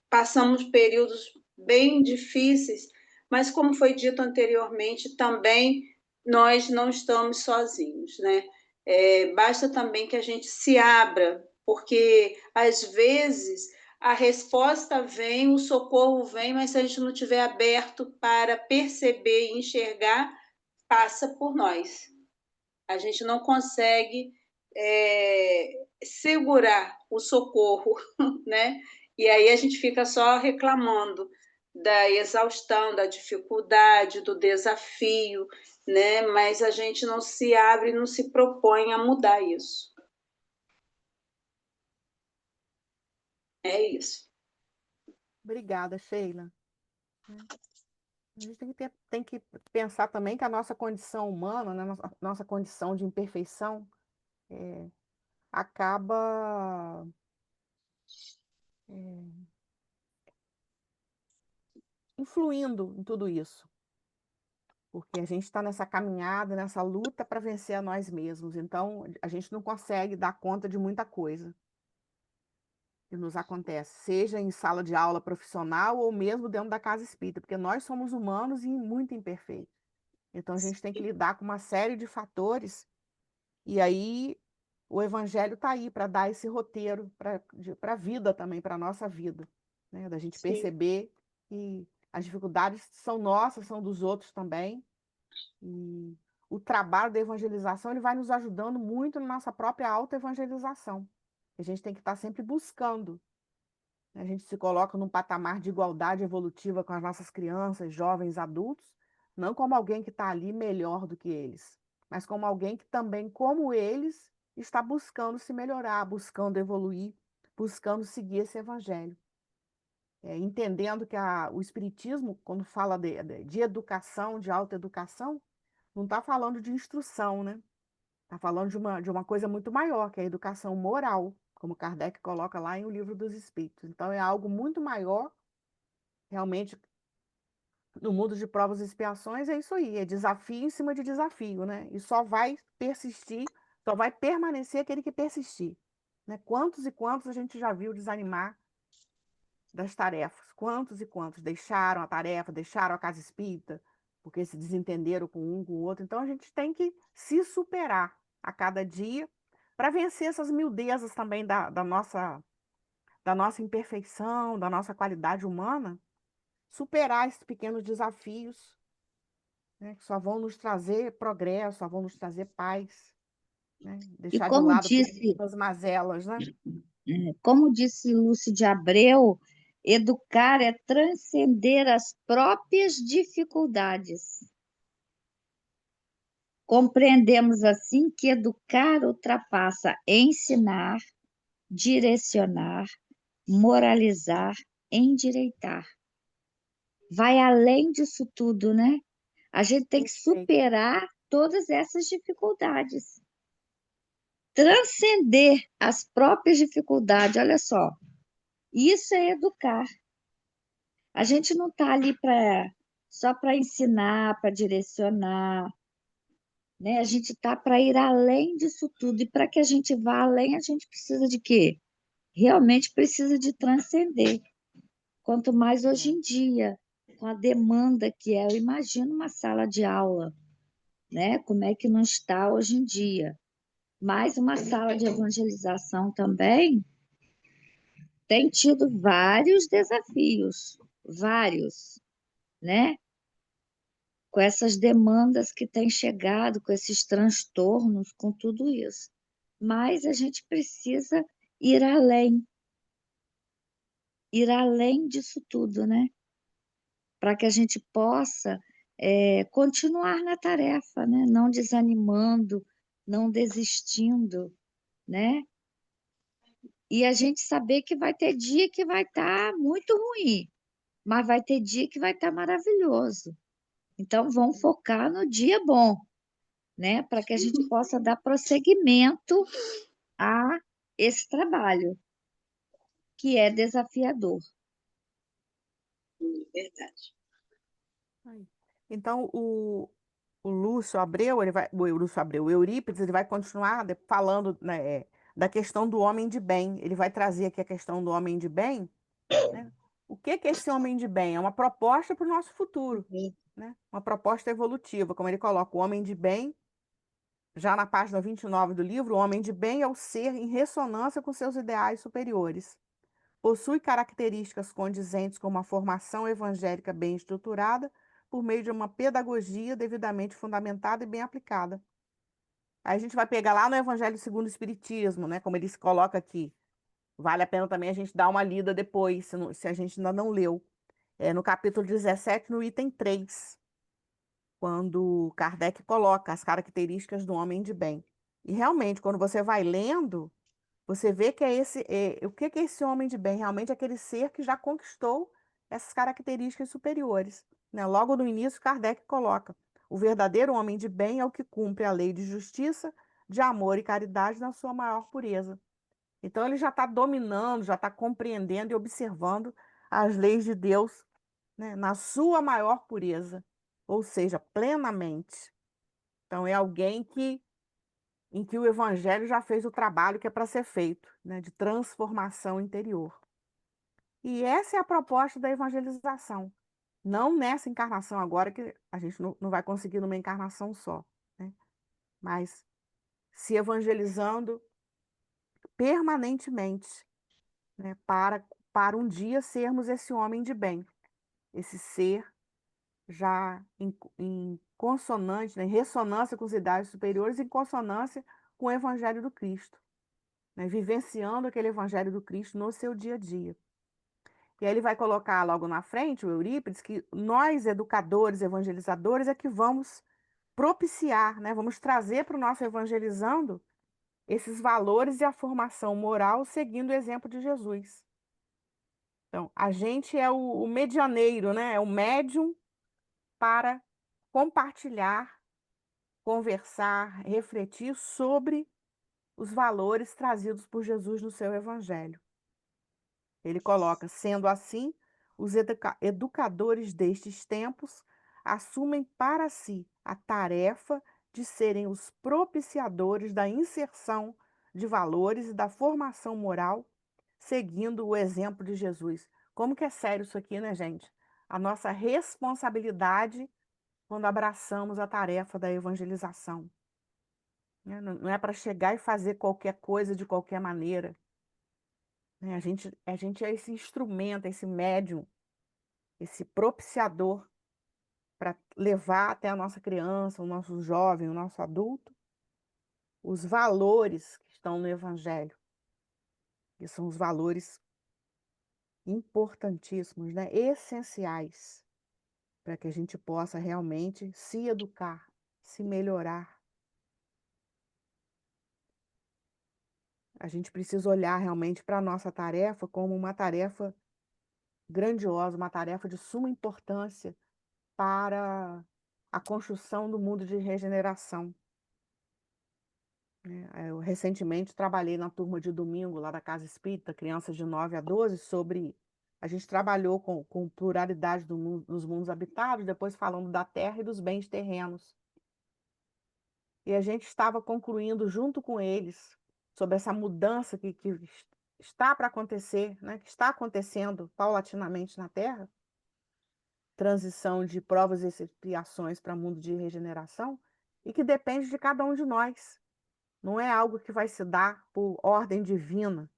passamos períodos bem difíceis, mas como foi dito anteriormente, também nós não estamos sozinhos, né? Basta também que a gente se abra, porque às vezes a resposta vem, o socorro vem, mas se a gente não estiver aberto para perceber e enxergar, passa por nós. A gente não consegue segurar o socorro, né? E aí a gente fica só reclamando, da exaustão, da dificuldade, do desafio, né? Mas a gente não se abre, não se propõe a mudar isso. É isso. Obrigada, Sheila. A gente tem que pensar também que a nossa condição humana, né, nossa condição de imperfeição, acaba influindo em tudo isso. Porque a gente está nessa caminhada, nessa luta para vencer a nós mesmos. Então, a gente não consegue dar conta de muita coisa que nos acontece, seja em sala de aula profissional ou mesmo dentro da casa espírita, porque nós somos humanos e muito imperfeitos. Então, a gente tem que lidar com uma série de fatores, e aí o Evangelho está aí para dar esse roteiro para a vida também, para a nossa vida, né? Da gente Sim. perceber que as dificuldades são nossas, são dos outros também, e o trabalho da evangelização ele vai nos ajudando muito na nossa própria autoevangelização. A gente tem que estar sempre buscando. A gente se coloca num patamar de igualdade evolutiva com as nossas crianças, jovens, adultos, não como alguém que está ali melhor do que eles, mas como alguém que também, como eles, está buscando se melhorar, buscando evoluir, buscando seguir esse evangelho. Entendendo que o Espiritismo, quando fala de educação, de autoeducação, não está falando de instrução, né? Está falando de uma coisa muito maior, que é a educação moral, como Kardec coloca lá em O Livro dos Espíritos. Então, é algo muito maior, realmente, no mundo de provas e expiações, é isso aí, é desafio em cima de desafio, né? E só vai persistir, só vai permanecer aquele que persistir. Né? Quantos e quantos a gente já viu desanimar das tarefas? Quantos e quantos deixaram a tarefa, deixaram a casa espírita, porque se desentenderam com um, com o outro. Então, a gente tem que se superar a cada dia para vencer essas miudezas também da nossa imperfeição, da nossa qualidade humana, superar esses pequenos desafios, né, que só vão nos trazer progresso, só vão nos trazer paz, né? E Deixar de lado as mazelas, né? como disse Lúcio de Abreu, educar é transcender as próprias dificuldades. Compreendemos assim que educar ultrapassa ensinar, direcionar, moralizar, endireitar. Vai além disso tudo, né? A gente tem que Perfeito. superar todas essas dificuldades. Transcender as próprias dificuldades, olha só. Isso é educar. A gente não está ali só para ensinar, para direcionar, né? A gente está para ir além disso tudo. E para que a gente vá além, a gente precisa de quê? Realmente precisa de transcender. Quanto mais hoje em dia, com a demanda que é, eu imagino uma sala de aula, né? Como é que não está hoje em dia? Mas uma sala de evangelização também tem tido vários desafios, vários, né? Com essas demandas que têm chegado, com esses transtornos, com tudo isso. Mas a gente precisa ir além disso tudo, né? Para que a gente possa continuar na tarefa, né? Não desanimando, não desistindo, né? E a gente saber que vai ter dia que vai estar muito ruim, mas vai ter dia que vai estar maravilhoso. Então, vamos focar no dia bom, né? Para que a gente possa dar prosseguimento a esse trabalho, que é desafiador. Verdade. Então, o Lúcio Abreu, o Eurípides, ele vai continuar falando, né, da questão do homem de bem. Ele vai trazer aqui a questão do homem de bem, né? O que é esse homem de bem? É uma proposta para o nosso futuro, né? Uma proposta evolutiva, como ele coloca, o homem de bem, já na página 29 do livro, o homem de bem é o ser em ressonância com seus ideais superiores. Possui características condizentes com uma formação evangélica bem estruturada, por meio de uma pedagogia devidamente fundamentada e bem aplicada. Aí a gente vai pegar lá no Evangelho segundo o Espiritismo, né, como ele se coloca aqui. Vale a pena também a gente dar uma lida depois, se a gente ainda não leu. no capítulo 17, no item 3, quando Kardec coloca as características do homem de bem. E realmente, quando você vai lendo, você vê que o que é esse homem de bem? Realmente é aquele ser que já conquistou essas características superiores, né? Logo no início, Kardec coloca: o verdadeiro homem de bem é o que cumpre a lei de justiça, de amor e caridade na sua maior pureza. Então, ele já está dominando, já está compreendendo e observando as leis de Deus, né, na sua maior pureza, ou seja, plenamente. Então, é alguém em que o Evangelho já fez o trabalho que é para ser feito, né, de transformação interior. E essa é a proposta da evangelização. Não nessa encarnação agora, que a gente não vai conseguir numa encarnação só, né? Mas se evangelizando permanentemente, né, para um dia sermos esse homem de bem, esse ser já em consonante, né, em ressonância com os ideais superiores, em consonância com o Evangelho do Cristo, né, vivenciando aquele Evangelho do Cristo no seu dia a dia. E aí ele vai colocar logo na frente, o Eurípides, que nós, educadores, evangelizadores, é que vamos propiciar, né, vamos trazer para o nosso evangelizando esses valores e a formação moral seguindo o exemplo de Jesus. Então, a gente é o medianeiro, né? É o médium para compartilhar, conversar, refletir sobre os valores trazidos por Jesus no seu Evangelho. Ele coloca: sendo assim, os educadores destes tempos assumem para si a tarefa de serem os propiciadores da inserção de valores e da formação moral, seguindo o exemplo de Jesus. Como que é sério isso aqui, né, gente? A nossa responsabilidade quando abraçamos a tarefa da evangelização, né? Não é para chegar e fazer qualquer coisa de qualquer maneira, né? A gente é esse instrumento, esse médium, esse propiciador para levar até a nossa criança, o nosso jovem, o nosso adulto, os valores que estão no Evangelho, que são os valores importantíssimos, né? Essenciais, para que a gente possa realmente se educar, se melhorar. A gente precisa olhar realmente para a nossa tarefa como uma tarefa grandiosa, uma tarefa de suma importância para a construção do mundo de regeneração, né? Eu recentemente trabalhei na turma de domingo lá da Casa Espírita, crianças de 9 a 12, sobre... A gente trabalhou com pluralidade dos mundos habitados, depois falando da terra e dos bens terrenos. E a gente estava concluindo junto com eles sobre essa mudança que está para acontecer, né? Que está acontecendo paulatinamente na Terra, transição de provas e expiações para mundo de regeneração, e que depende de cada um de nós. Não é algo que vai se dar por ordem divina,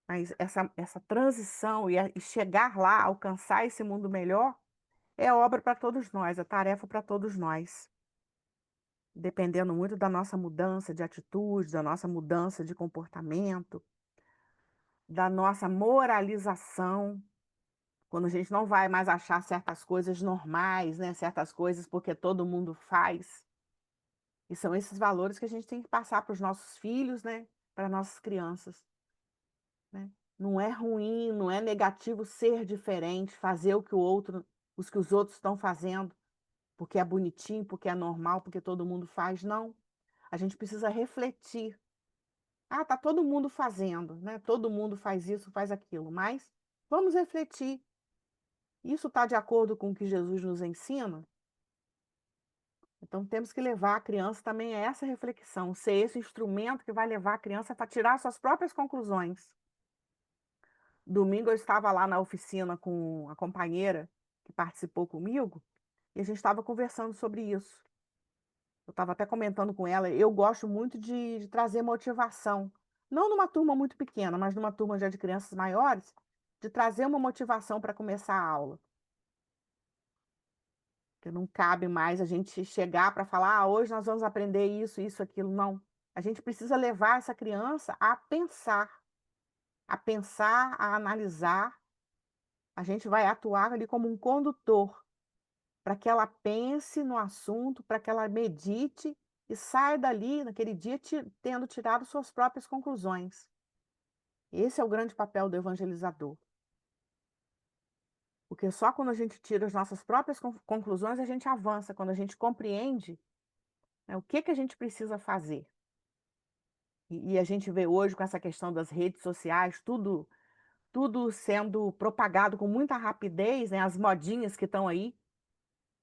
mas essa transição e chegar lá, alcançar esse mundo melhor, é obra para todos nós, é tarefa para todos nós. Dependendo muito da nossa mudança de atitude, da nossa mudança de comportamento, da nossa moralização, quando a gente não vai mais achar certas coisas normais, né? Certas coisas porque todo mundo faz. E são esses valores que a gente tem que passar para os nossos filhos, né? Para nossas crianças, né? Não é ruim, não é negativo ser diferente, fazer o que os outros estão fazendo, porque é bonitinho, porque é normal, porque todo mundo faz, não. A gente precisa refletir. Ah, tá todo mundo fazendo, né? Todo mundo faz isso, faz aquilo, mas vamos refletir. Isso está de acordo com o que Jesus nos ensina? Então temos que levar a criança também a essa reflexão, ser esse instrumento que vai levar a criança para tirar suas próprias conclusões. Domingo eu estava lá na oficina com a companheira que participou comigo e a gente estava conversando sobre isso. Eu estava até comentando com ela, eu gosto muito de trazer motivação. Não numa turma muito pequena, mas numa turma já de crianças maiores, de trazer uma motivação para começar a aula. Porque não cabe mais a gente chegar para falar: ah, hoje nós vamos aprender isso, isso, aquilo. Não. A gente precisa levar essa criança a pensar, a analisar, A gente vai atuar ali como um condutor, para que ela pense no assunto, para que ela medite e saia dali, naquele dia, tendo tirado suas próprias conclusões. Esse é o grande papel do evangelizador. Porque só quando a gente tira as nossas próprias conclusões, a gente avança, quando a gente compreende, né, o que a gente precisa fazer. E a gente vê hoje com essa questão das redes sociais, tudo sendo propagado com muita rapidez, né, as modinhas que estão aí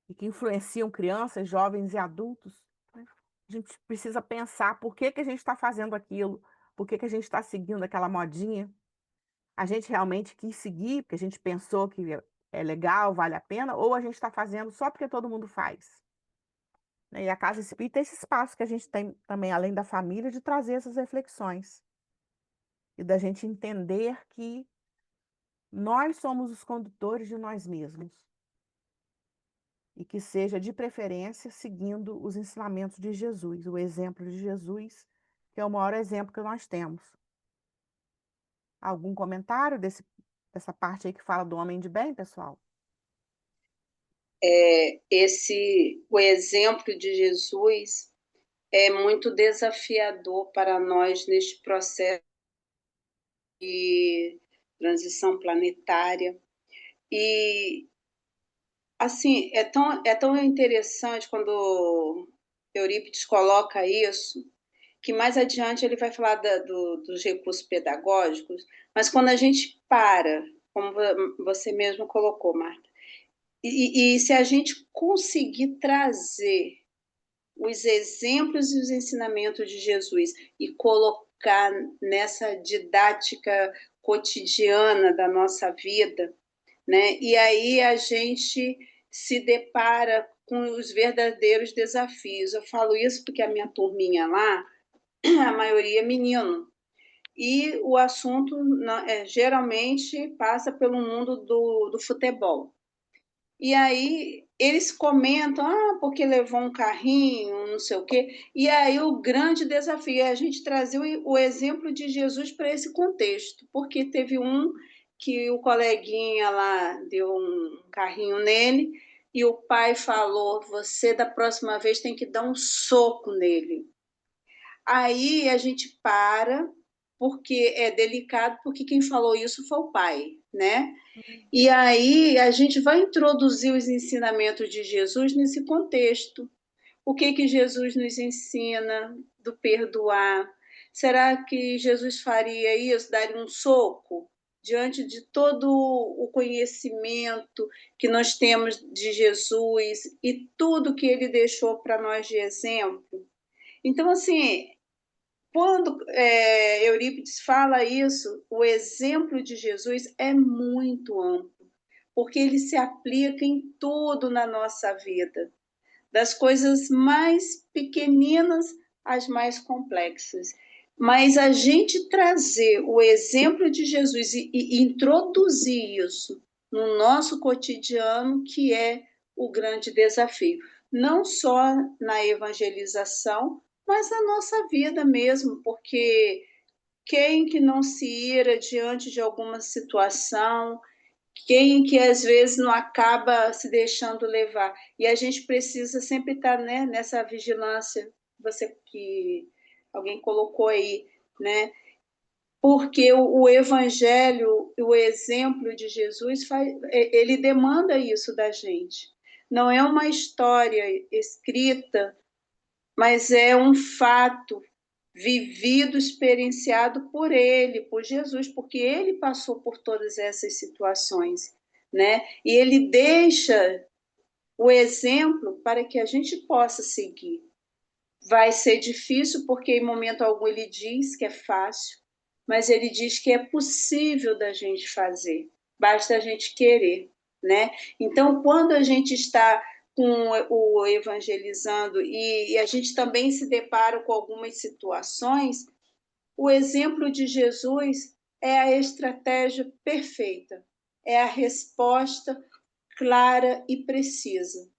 e que influenciam crianças, jovens e adultos, né? A gente precisa pensar por que a gente está fazendo aquilo, por que a gente está seguindo aquela modinha. A gente realmente quis seguir, porque a gente pensou que é legal, vale a pena, ou a gente está fazendo só porque todo mundo faz, né? E a Casa Espírita é esse espaço que a gente tem também, além da família, de trazer essas reflexões e da gente entender que nós somos os condutores de nós mesmos e que seja, de preferência, seguindo os ensinamentos de Jesus, o exemplo de Jesus, que é o maior exemplo que nós temos. Algum comentário dessa parte aí que fala do homem de bem, pessoal? O exemplo de Jesus é muito desafiador para nós neste processo de transição planetária. E, assim, é tão interessante quando Eurípides coloca isso, que mais adiante ele vai falar dos recursos pedagógicos, mas quando a gente para, como você mesmo colocou, Marta, e se a gente conseguir trazer os exemplos e os ensinamentos de Jesus e colocar nessa didática cotidiana da nossa vida, né? E aí a gente se depara com os verdadeiros desafios. Eu falo isso porque a minha turminha lá, a maioria é menino, e o assunto geralmente passa pelo mundo do futebol. E aí eles comentam, porque levou um carrinho, não sei o quê. E aí o grande desafio é a gente trazer o exemplo de Jesus para esse contexto, porque teve um que o coleguinha lá deu um carrinho nele e o pai falou, você da próxima vez tem que dar um soco nele. Aí a gente para, porque é delicado, porque quem falou isso foi o pai, né? E aí a gente vai introduzir os ensinamentos de Jesus nesse contexto. O que Jesus nos ensina do perdoar? Será que Jesus faria isso, daria um soco? Diante de todo o conhecimento que nós temos de Jesus e tudo que ele deixou para nós de exemplo. Então, assim, quando Eurípides fala isso, o exemplo de Jesus é muito amplo, porque ele se aplica em tudo na nossa vida, das coisas mais pequeninas às mais complexas. Mas a gente trazer o exemplo de Jesus e introduzir isso no nosso cotidiano, que é o grande desafio, não só na evangelização, mas na nossa vida mesmo, porque quem que não se ira diante de alguma situação, quem que às vezes não acaba se deixando levar. E a gente precisa sempre estar, né, nessa vigilância, você que alguém colocou aí, né? Porque o evangelho, o exemplo de Jesus, ele demanda isso da gente. Não é uma história escrita, mas é um fato vivido, experienciado por ele, por Jesus, porque ele passou por todas essas situações, né? E ele deixa o exemplo para que a gente possa seguir. Vai ser difícil, porque em momento algum ele diz que é fácil, mas ele diz que é possível da gente fazer, basta a gente querer, né? Então, quando a gente está com o evangelizando e a gente também se depara com algumas situações, o exemplo de Jesus é a estratégia perfeita, é a resposta clara e precisa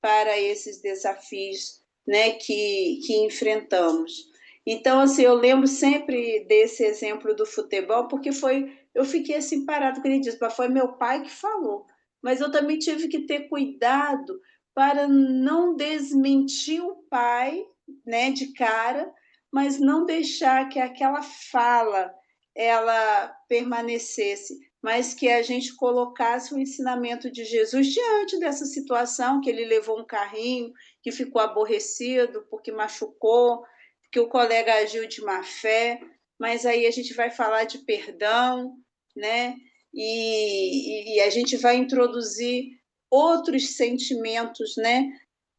para esses desafios, né, que enfrentamos. Então, assim, eu lembro sempre desse exemplo do futebol, porque foi eu fiquei assim parada quando ele disse, mas foi meu pai que falou. Mas eu também tive que ter cuidado para não desmentir o pai, né, de cara, mas não deixar que aquela fala ela permanecesse, mas que a gente colocasse o ensinamento de Jesus diante dessa situação, que ele levou um carrinho, que ficou aborrecido porque machucou, que o colega agiu de má fé, mas aí a gente vai falar de perdão, né? E a gente vai introduzir outros sentimentos, né?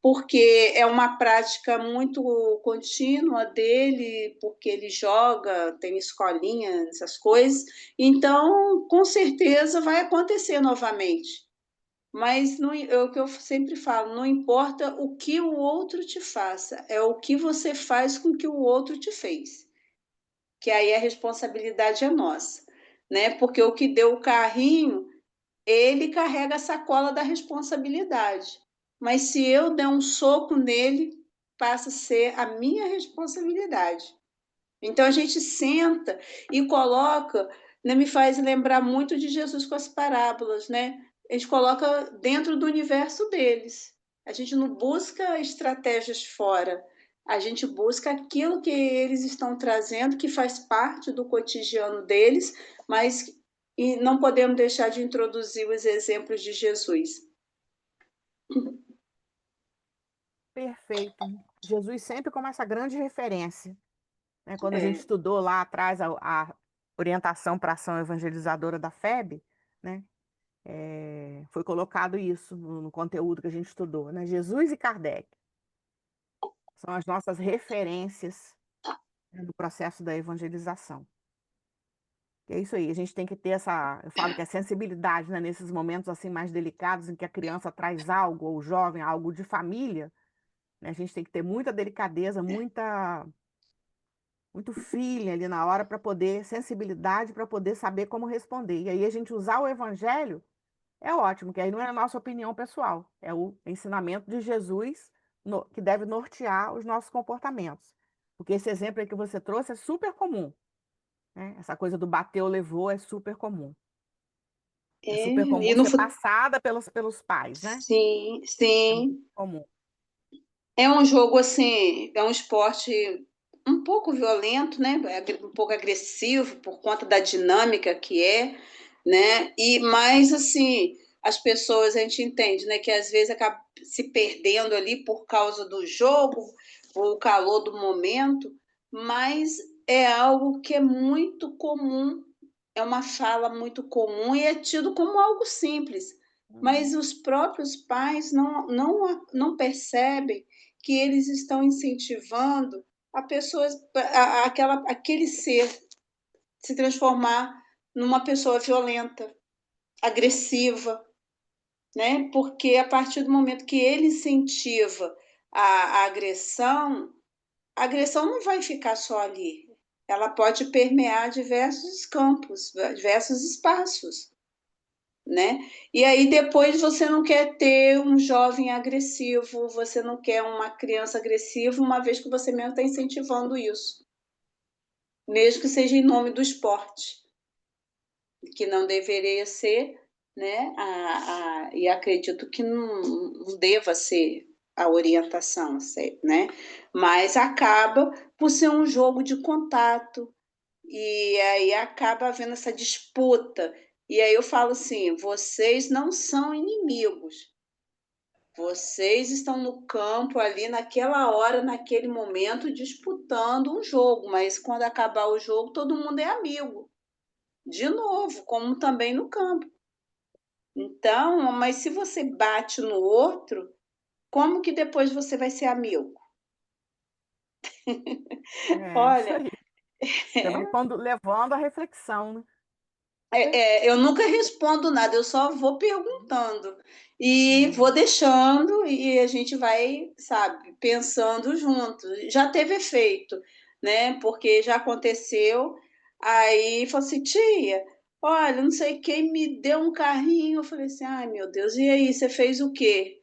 Porque é uma prática muito contínua dele, porque ele joga, tem escolinha, essas coisas, então com certeza vai acontecer novamente. Mas não, é o que eu sempre falo, não importa o que o outro te faça, é o que você faz com que o outro te fez. Que aí a responsabilidade é nossa, né? Porque o que deu o carrinho, ele carrega a sacola da responsabilidade. Mas se eu der um soco nele, passa a ser a minha responsabilidade. Então a gente senta e coloca, né, me faz lembrar muito de Jesus com as parábolas, né? A gente coloca dentro do universo deles. A gente não busca estratégias fora. A gente busca aquilo que eles estão trazendo, que faz parte do cotidiano deles, mas e não podemos deixar de introduzir os exemplos de Jesus. Perfeito. Jesus sempre como essa grande referência, né? Quando a gente É, estudou lá atrás a orientação para a ação evangelizadora da FEB, né? Foi colocado isso no conteúdo que a gente estudou, né? Jesus e Kardec são as nossas referências, né, no processo da evangelização. E é isso aí, a gente tem que ter essa, eu falo que é sensibilidade, né, nesses momentos assim mais delicados em que a criança traz algo, ou o jovem, algo de família, né? A gente tem que ter muita delicadeza, muito feeling ali na hora para poder, sensibilidade para poder saber como responder. E aí a gente usar o evangelho é ótimo, que aí não é a nossa opinião pessoal, é o ensinamento de Jesus que deve nortear os nossos comportamentos. Porque esse exemplo aí que você trouxe é super comum, né? Essa coisa do bateu, levou é super comum. É super e comum no ser passada pelos pais, né? sim, É muito sim. comum. É um jogo assim, é um esporte um pouco violento, né? Um pouco agressivo por conta da dinâmica que é, né? E mais assim, as pessoas a gente entende, né? Que às vezes acaba se perdendo ali por causa do jogo, o calor do momento, mas é algo que é muito comum, é uma fala muito comum e é tido como algo simples. Mas Uhum. os próprios pais não percebem que eles estão incentivando a pessoa, aquele ser se transformar numa pessoa violenta, agressiva, né? Porque a partir do momento que ele incentiva a a agressão não vai ficar só ali. Ela pode permear diversos campos, diversos espaços, né? E aí depois você não quer ter um jovem agressivo, você não quer uma criança agressiva, uma vez que você mesmo está incentivando isso, mesmo que seja em nome do esporte, que não deveria ser, né? E acredito que não deva ser a orientação, né? Mas acaba por ser um jogo de contato, e aí acaba havendo essa disputa. E aí eu falo assim: vocês não são inimigos, vocês estão no campo ali naquela hora, naquele momento, disputando um jogo, mas quando acabar o jogo, todo mundo é amigo, de novo, como também no campo. Então, mas se você bate no outro, como que depois você vai ser amigo? É isso Olha, aí. Você vai levando a reflexão, né? eu nunca respondo nada, eu só vou perguntando e vou É. deixando e a gente vai, sabe, pensando junto. Já teve efeito, né? Porque já aconteceu. Aí falou assim, tia, olha, não sei quem me deu um carrinho. Eu falei assim, ai meu Deus, e aí, você fez o quê?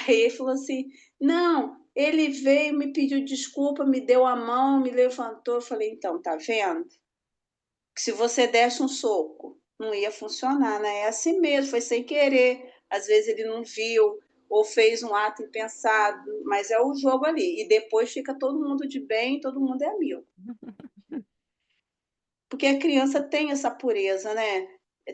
Aí ele falou assim, não, ele veio, me pediu desculpa, me deu a mão, me levantou. Eu falei, então, tá vendo? que se você desse um soco, não ia funcionar, né? É assim mesmo, foi sem querer. Às vezes ele não viu ou fez um ato impensado, mas é o jogo ali. E depois fica todo mundo de bem, todo mundo é amigo. Porque a criança tem essa pureza, né?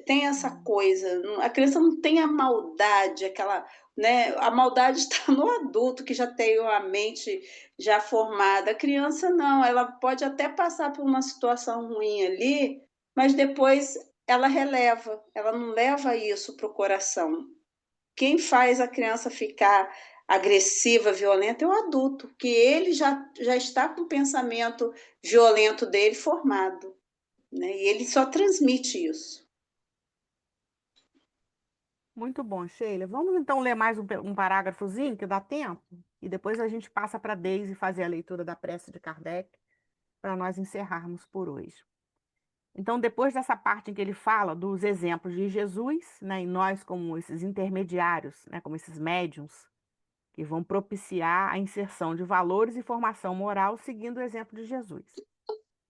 Tem essa coisa. A criança não tem a maldade, aquela, né? A maldade está no adulto que já tem a mente já formada. A criança não, ela pode até passar por uma situação ruim ali, mas depois ela releva, ela não leva isso para o coração. Quem faz a criança ficar agressiva, violenta, é o adulto, que ele já está com o pensamento violento dele formado, né? E ele só transmite isso. Muito bom, Sheila. Vamos então ler mais um parágrafozinho, que dá tempo? E depois a gente passa para a Deise fazer a leitura da prece de Kardec, para nós encerrarmos por hoje. Então, depois dessa parte em que ele fala dos exemplos de Jesus, né, e nós como esses intermediários, né, como esses médiums, que vão propiciar a inserção de valores e formação moral seguindo o exemplo de Jesus.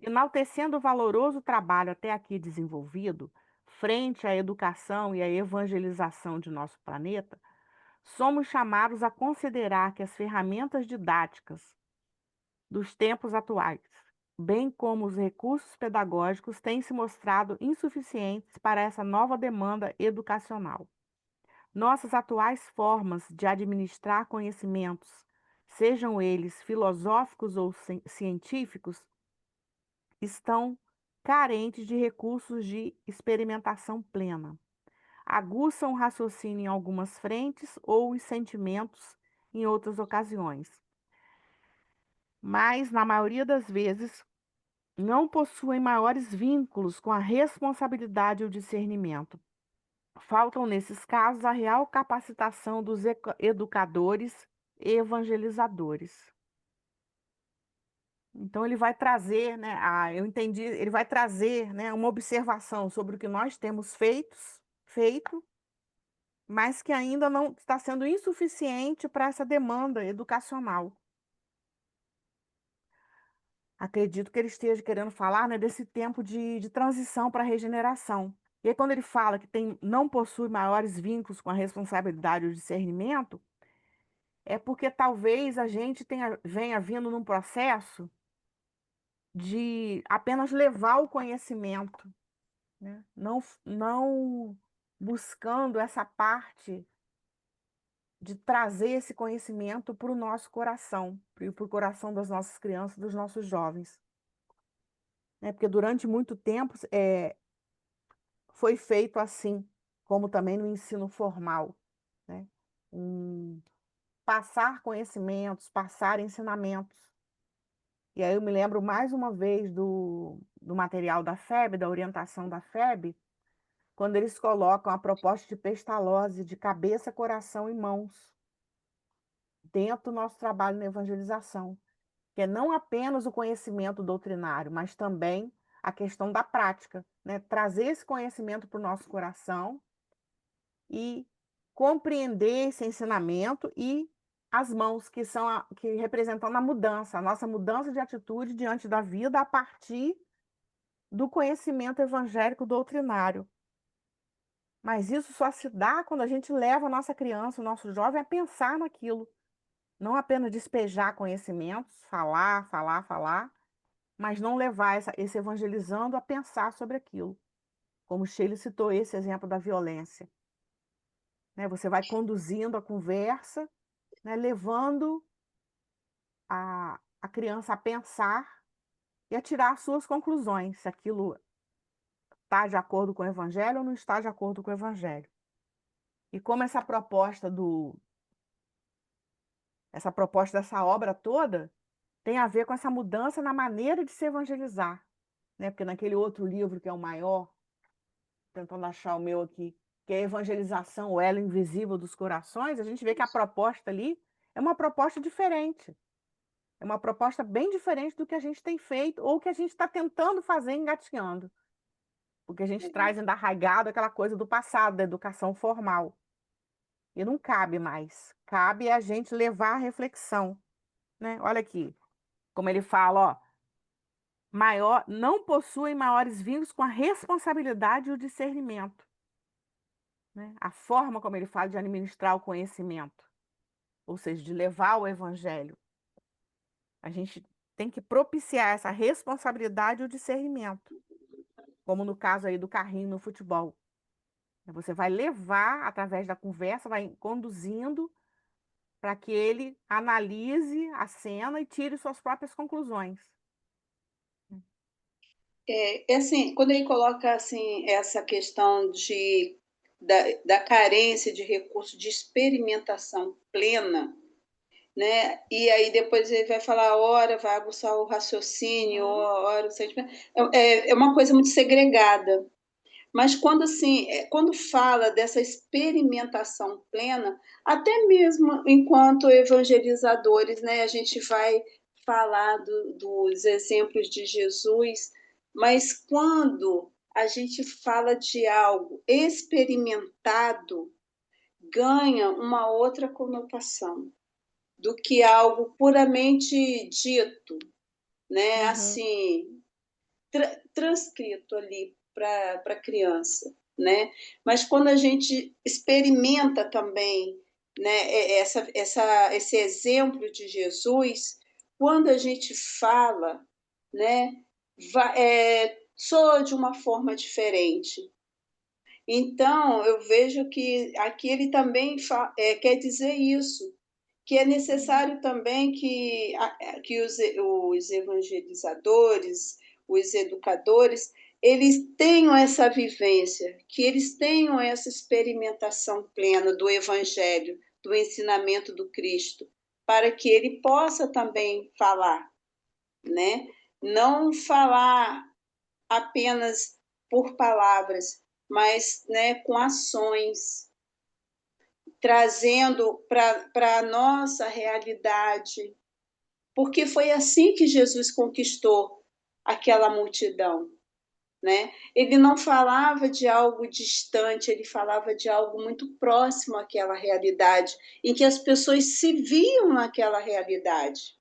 Enaltecendo o valoroso trabalho até aqui desenvolvido, frente à educação e à evangelização de nosso planeta, somos chamados a considerar que as ferramentas didáticas dos tempos atuais, bem como os recursos pedagógicos, têm se mostrado insuficientes para essa nova demanda educacional. Nossas atuais formas de administrar conhecimentos, sejam eles filosóficos ou científicos, estão carentes de recursos de experimentação plena. Aguçam o raciocínio em algumas frentes ou os sentimentos em outras ocasiões. Mas, na maioria das vezes, não possuem maiores vínculos com a responsabilidade e o discernimento. Faltam, nesses casos, a real capacitação dos educadores e evangelizadores. Então, ele vai trazer, né, eu entendi, ele vai trazer, né, uma observação sobre o que nós temos feito, mas que ainda não está sendo insuficiente para essa demanda educacional. Acredito que ele esteja querendo falar, né, desse tempo de transição para a regeneração. E aí, quando ele fala que não possui maiores vínculos com a responsabilidade e o discernimento, é porque talvez a gente venha vindo num processo de apenas levar o conhecimento, né? Não buscando essa parte de trazer esse conhecimento para o nosso coração, e para o coração das nossas crianças, dos nossos jovens. Né? Porque durante muito tempo foi feito assim, como também no ensino formal, né? Passar conhecimentos, passar ensinamentos. E aí eu me lembro mais uma vez do material da FEB, da orientação da FEB, quando eles colocam a proposta de Pestalozzi de cabeça, coração e mãos dentro do nosso trabalho na evangelização, que é não apenas o conhecimento doutrinário, mas também a questão da prática, né? Trazer esse conhecimento para o nosso coração e compreender esse ensinamento e as mãos que representam a nossa mudança de atitude diante da vida a partir do conhecimento evangélico doutrinário. Mas isso só se dá quando a gente leva a nossa criança, o nosso jovem a pensar naquilo. Não apenas despejar conhecimentos, falar, mas não levar esse evangelizando a pensar sobre aquilo. Como Sheila citou esse exemplo da violência. Né? Você vai conduzindo a conversa, né, levando a criança a pensar e a tirar as suas conclusões, se aquilo está de acordo com o Evangelho ou não está de acordo com o Evangelho. E como essa proposta dessa obra toda tem a ver com essa mudança na maneira de se evangelizar, né? Porque naquele outro livro, que é o maior, tentando achar o meu aqui, que é a Evangelização, o Elo Invisível dos Corações, a gente vê que a proposta ali é uma proposta diferente. É uma proposta bem diferente do que a gente tem feito ou que a gente está tentando fazer engatinhando. Porque a gente traz ainda arraigado aquela coisa do passado, da educação formal. E não cabe mais. Cabe a gente levar a reflexão. Né? Olha aqui, como ele fala, ó, não possuem maiores vínculos com a responsabilidade e o discernimento, né? A forma como ele fala de administrar o conhecimento, ou seja, de levar o evangelho. A gente tem que propiciar essa responsabilidade e o discernimento, como no caso aí do carrinho no futebol. Você vai levar, através da conversa, vai conduzindo para que ele analise a cena e tire suas próprias conclusões. É assim, quando ele coloca assim, essa questão da carência de recurso de experimentação plena, né? E aí depois ele vai falar, ora, vai aguçar o raciocínio, ora, o sentimento. É uma coisa muito segregada. Mas quando assim, quando fala dessa experimentação plena, até mesmo enquanto evangelizadores, né, a gente vai falar dos exemplos de Jesus, mas quando a gente fala de algo experimentado, ganha uma outra conotação do que algo puramente dito, né? Assim, transcrito ali para a criança, né? Mas quando a gente experimenta também, né, esse exemplo de Jesus, quando a gente fala, né, soa de uma forma diferente. Então, eu vejo que aqui ele também quer dizer isso, que é necessário também que os evangelizadores, os educadores, eles tenham essa vivência, que eles tenham essa experimentação plena do Evangelho, do ensinamento do Cristo, para que ele possa também falar, né? Não falar apenas por palavras, mas, né, com ações, trazendo para a nossa realidade, porque foi assim que Jesus conquistou aquela multidão, né? Ele não falava de algo distante, ele falava de algo muito próximo àquela realidade, em que as pessoas se viam naquela realidade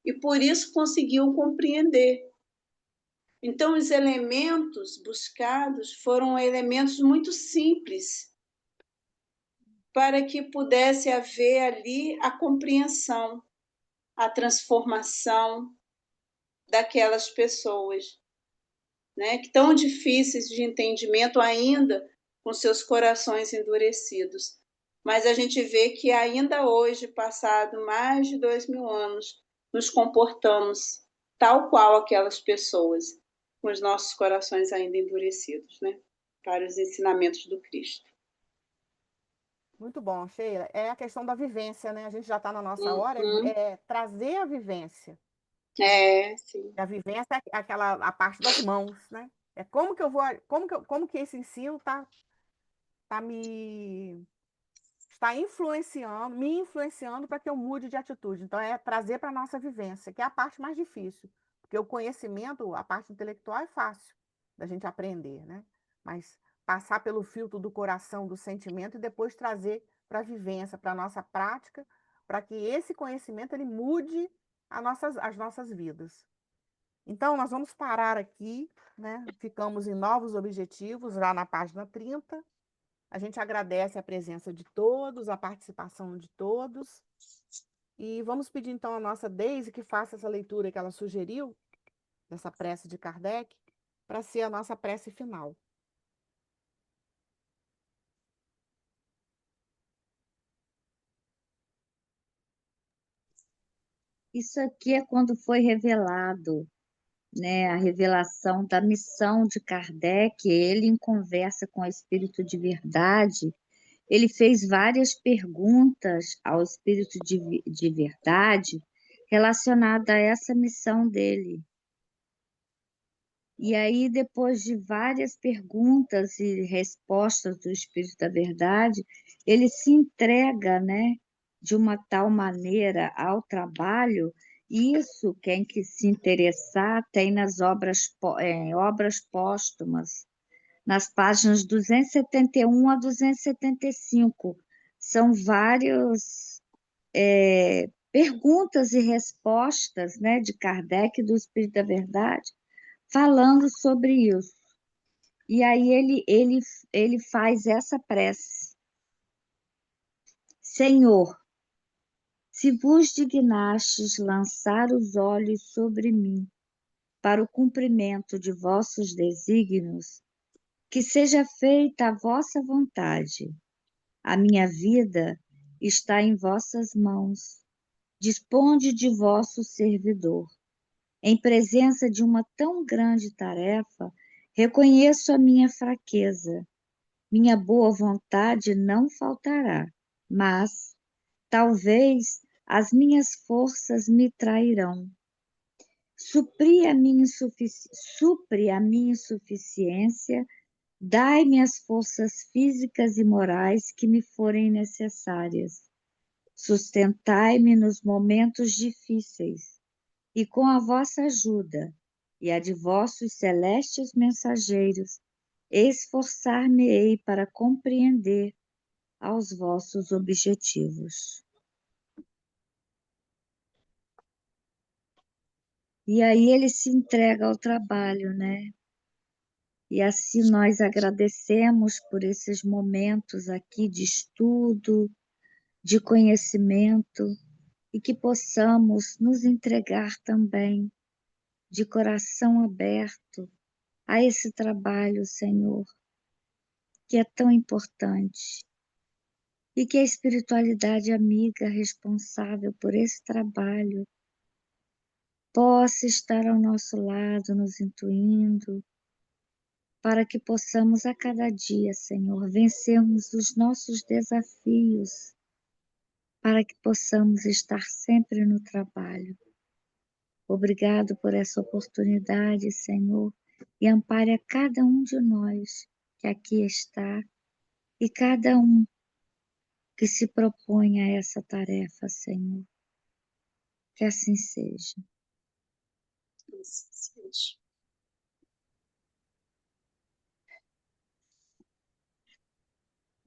e por isso conseguiam compreender. Então, os elementos buscados foram elementos muito simples, para que pudesse haver ali a compreensão, a transformação daquelas pessoas, né, que tão difíceis de entendimento ainda, com seus corações endurecidos. Mas a gente vê que ainda hoje, passado mais de 2000 anos, nos comportamos tal qual aquelas pessoas, com os nossos corações ainda endurecidos, né, para os ensinamentos do Cristo. Muito bom, Sheila. É a questão da vivência, né? A gente já está na nossa hora, é trazer a vivência. Sim. E a vivência é a parte das mãos, né? É como que eu vou, como que esse ensino está me influenciando para que eu mude de atitude. Então, é trazer para a nossa vivência, que é a parte mais difícil. Porque o conhecimento, a parte intelectual é fácil da gente aprender, né? Mas passar pelo filtro do coração, do sentimento e depois trazer para a vivência, para a nossa prática, para que esse conhecimento ele mude as nossas vidas. Então, nós vamos parar aqui, né? Ficamos em novos objetivos, lá na página 30. A gente agradece a presença de todos, a participação de todos. E vamos pedir, então, a nossa Deise que faça essa leitura que ela sugeriu, dessa prece de Kardec, para ser a nossa prece final. Isso aqui é quando foi revelado, né, a revelação da missão de Kardec. Ele, em conversa com o Espírito de Verdade, ele fez várias perguntas ao Espírito de Verdade relacionada a essa missão dele. E aí, depois de várias perguntas e respostas do Espírito da Verdade, ele se entrega, né, de uma tal maneira ao trabalho. Isso, quem que se interessar, tem nas obras póstumas, nas páginas 271 a 275. São várias perguntas e respostas, né, de Kardec e do Espírito da Verdade, falando sobre isso. E aí ele faz essa prece. Senhor, se vos dignastes lançar os olhos sobre mim, para o cumprimento de vossos desígnios, que seja feita a vossa vontade. A minha vida está em vossas mãos. Disponde de vosso servidor. Em presença de uma tão grande tarefa, reconheço a minha fraqueza. Minha boa vontade não faltará, mas talvez as minhas forças me trairão. Supre a minha insuficiência, dai-me as forças físicas e morais que me forem necessárias. Sustentai-me nos momentos difíceis, e com a vossa ajuda e a de vossos celestes mensageiros, esforçar-me-ei para compreender aos vossos objetivos. E aí ele se entrega ao trabalho, né? E assim nós agradecemos por esses momentos aqui de estudo, de conhecimento, e que possamos nos entregar também de coração aberto a esse trabalho, Senhor, que é tão importante. E que a espiritualidade amiga responsável por esse trabalho possa estar ao nosso lado, nos intuindo, para que possamos a cada dia, Senhor, vencermos os nossos desafios, para que possamos estar sempre no trabalho. Obrigado por essa oportunidade, Senhor, e ampare a cada um de nós que aqui está e cada um que se propõe a essa tarefa, Senhor. Que assim seja. Assim seja.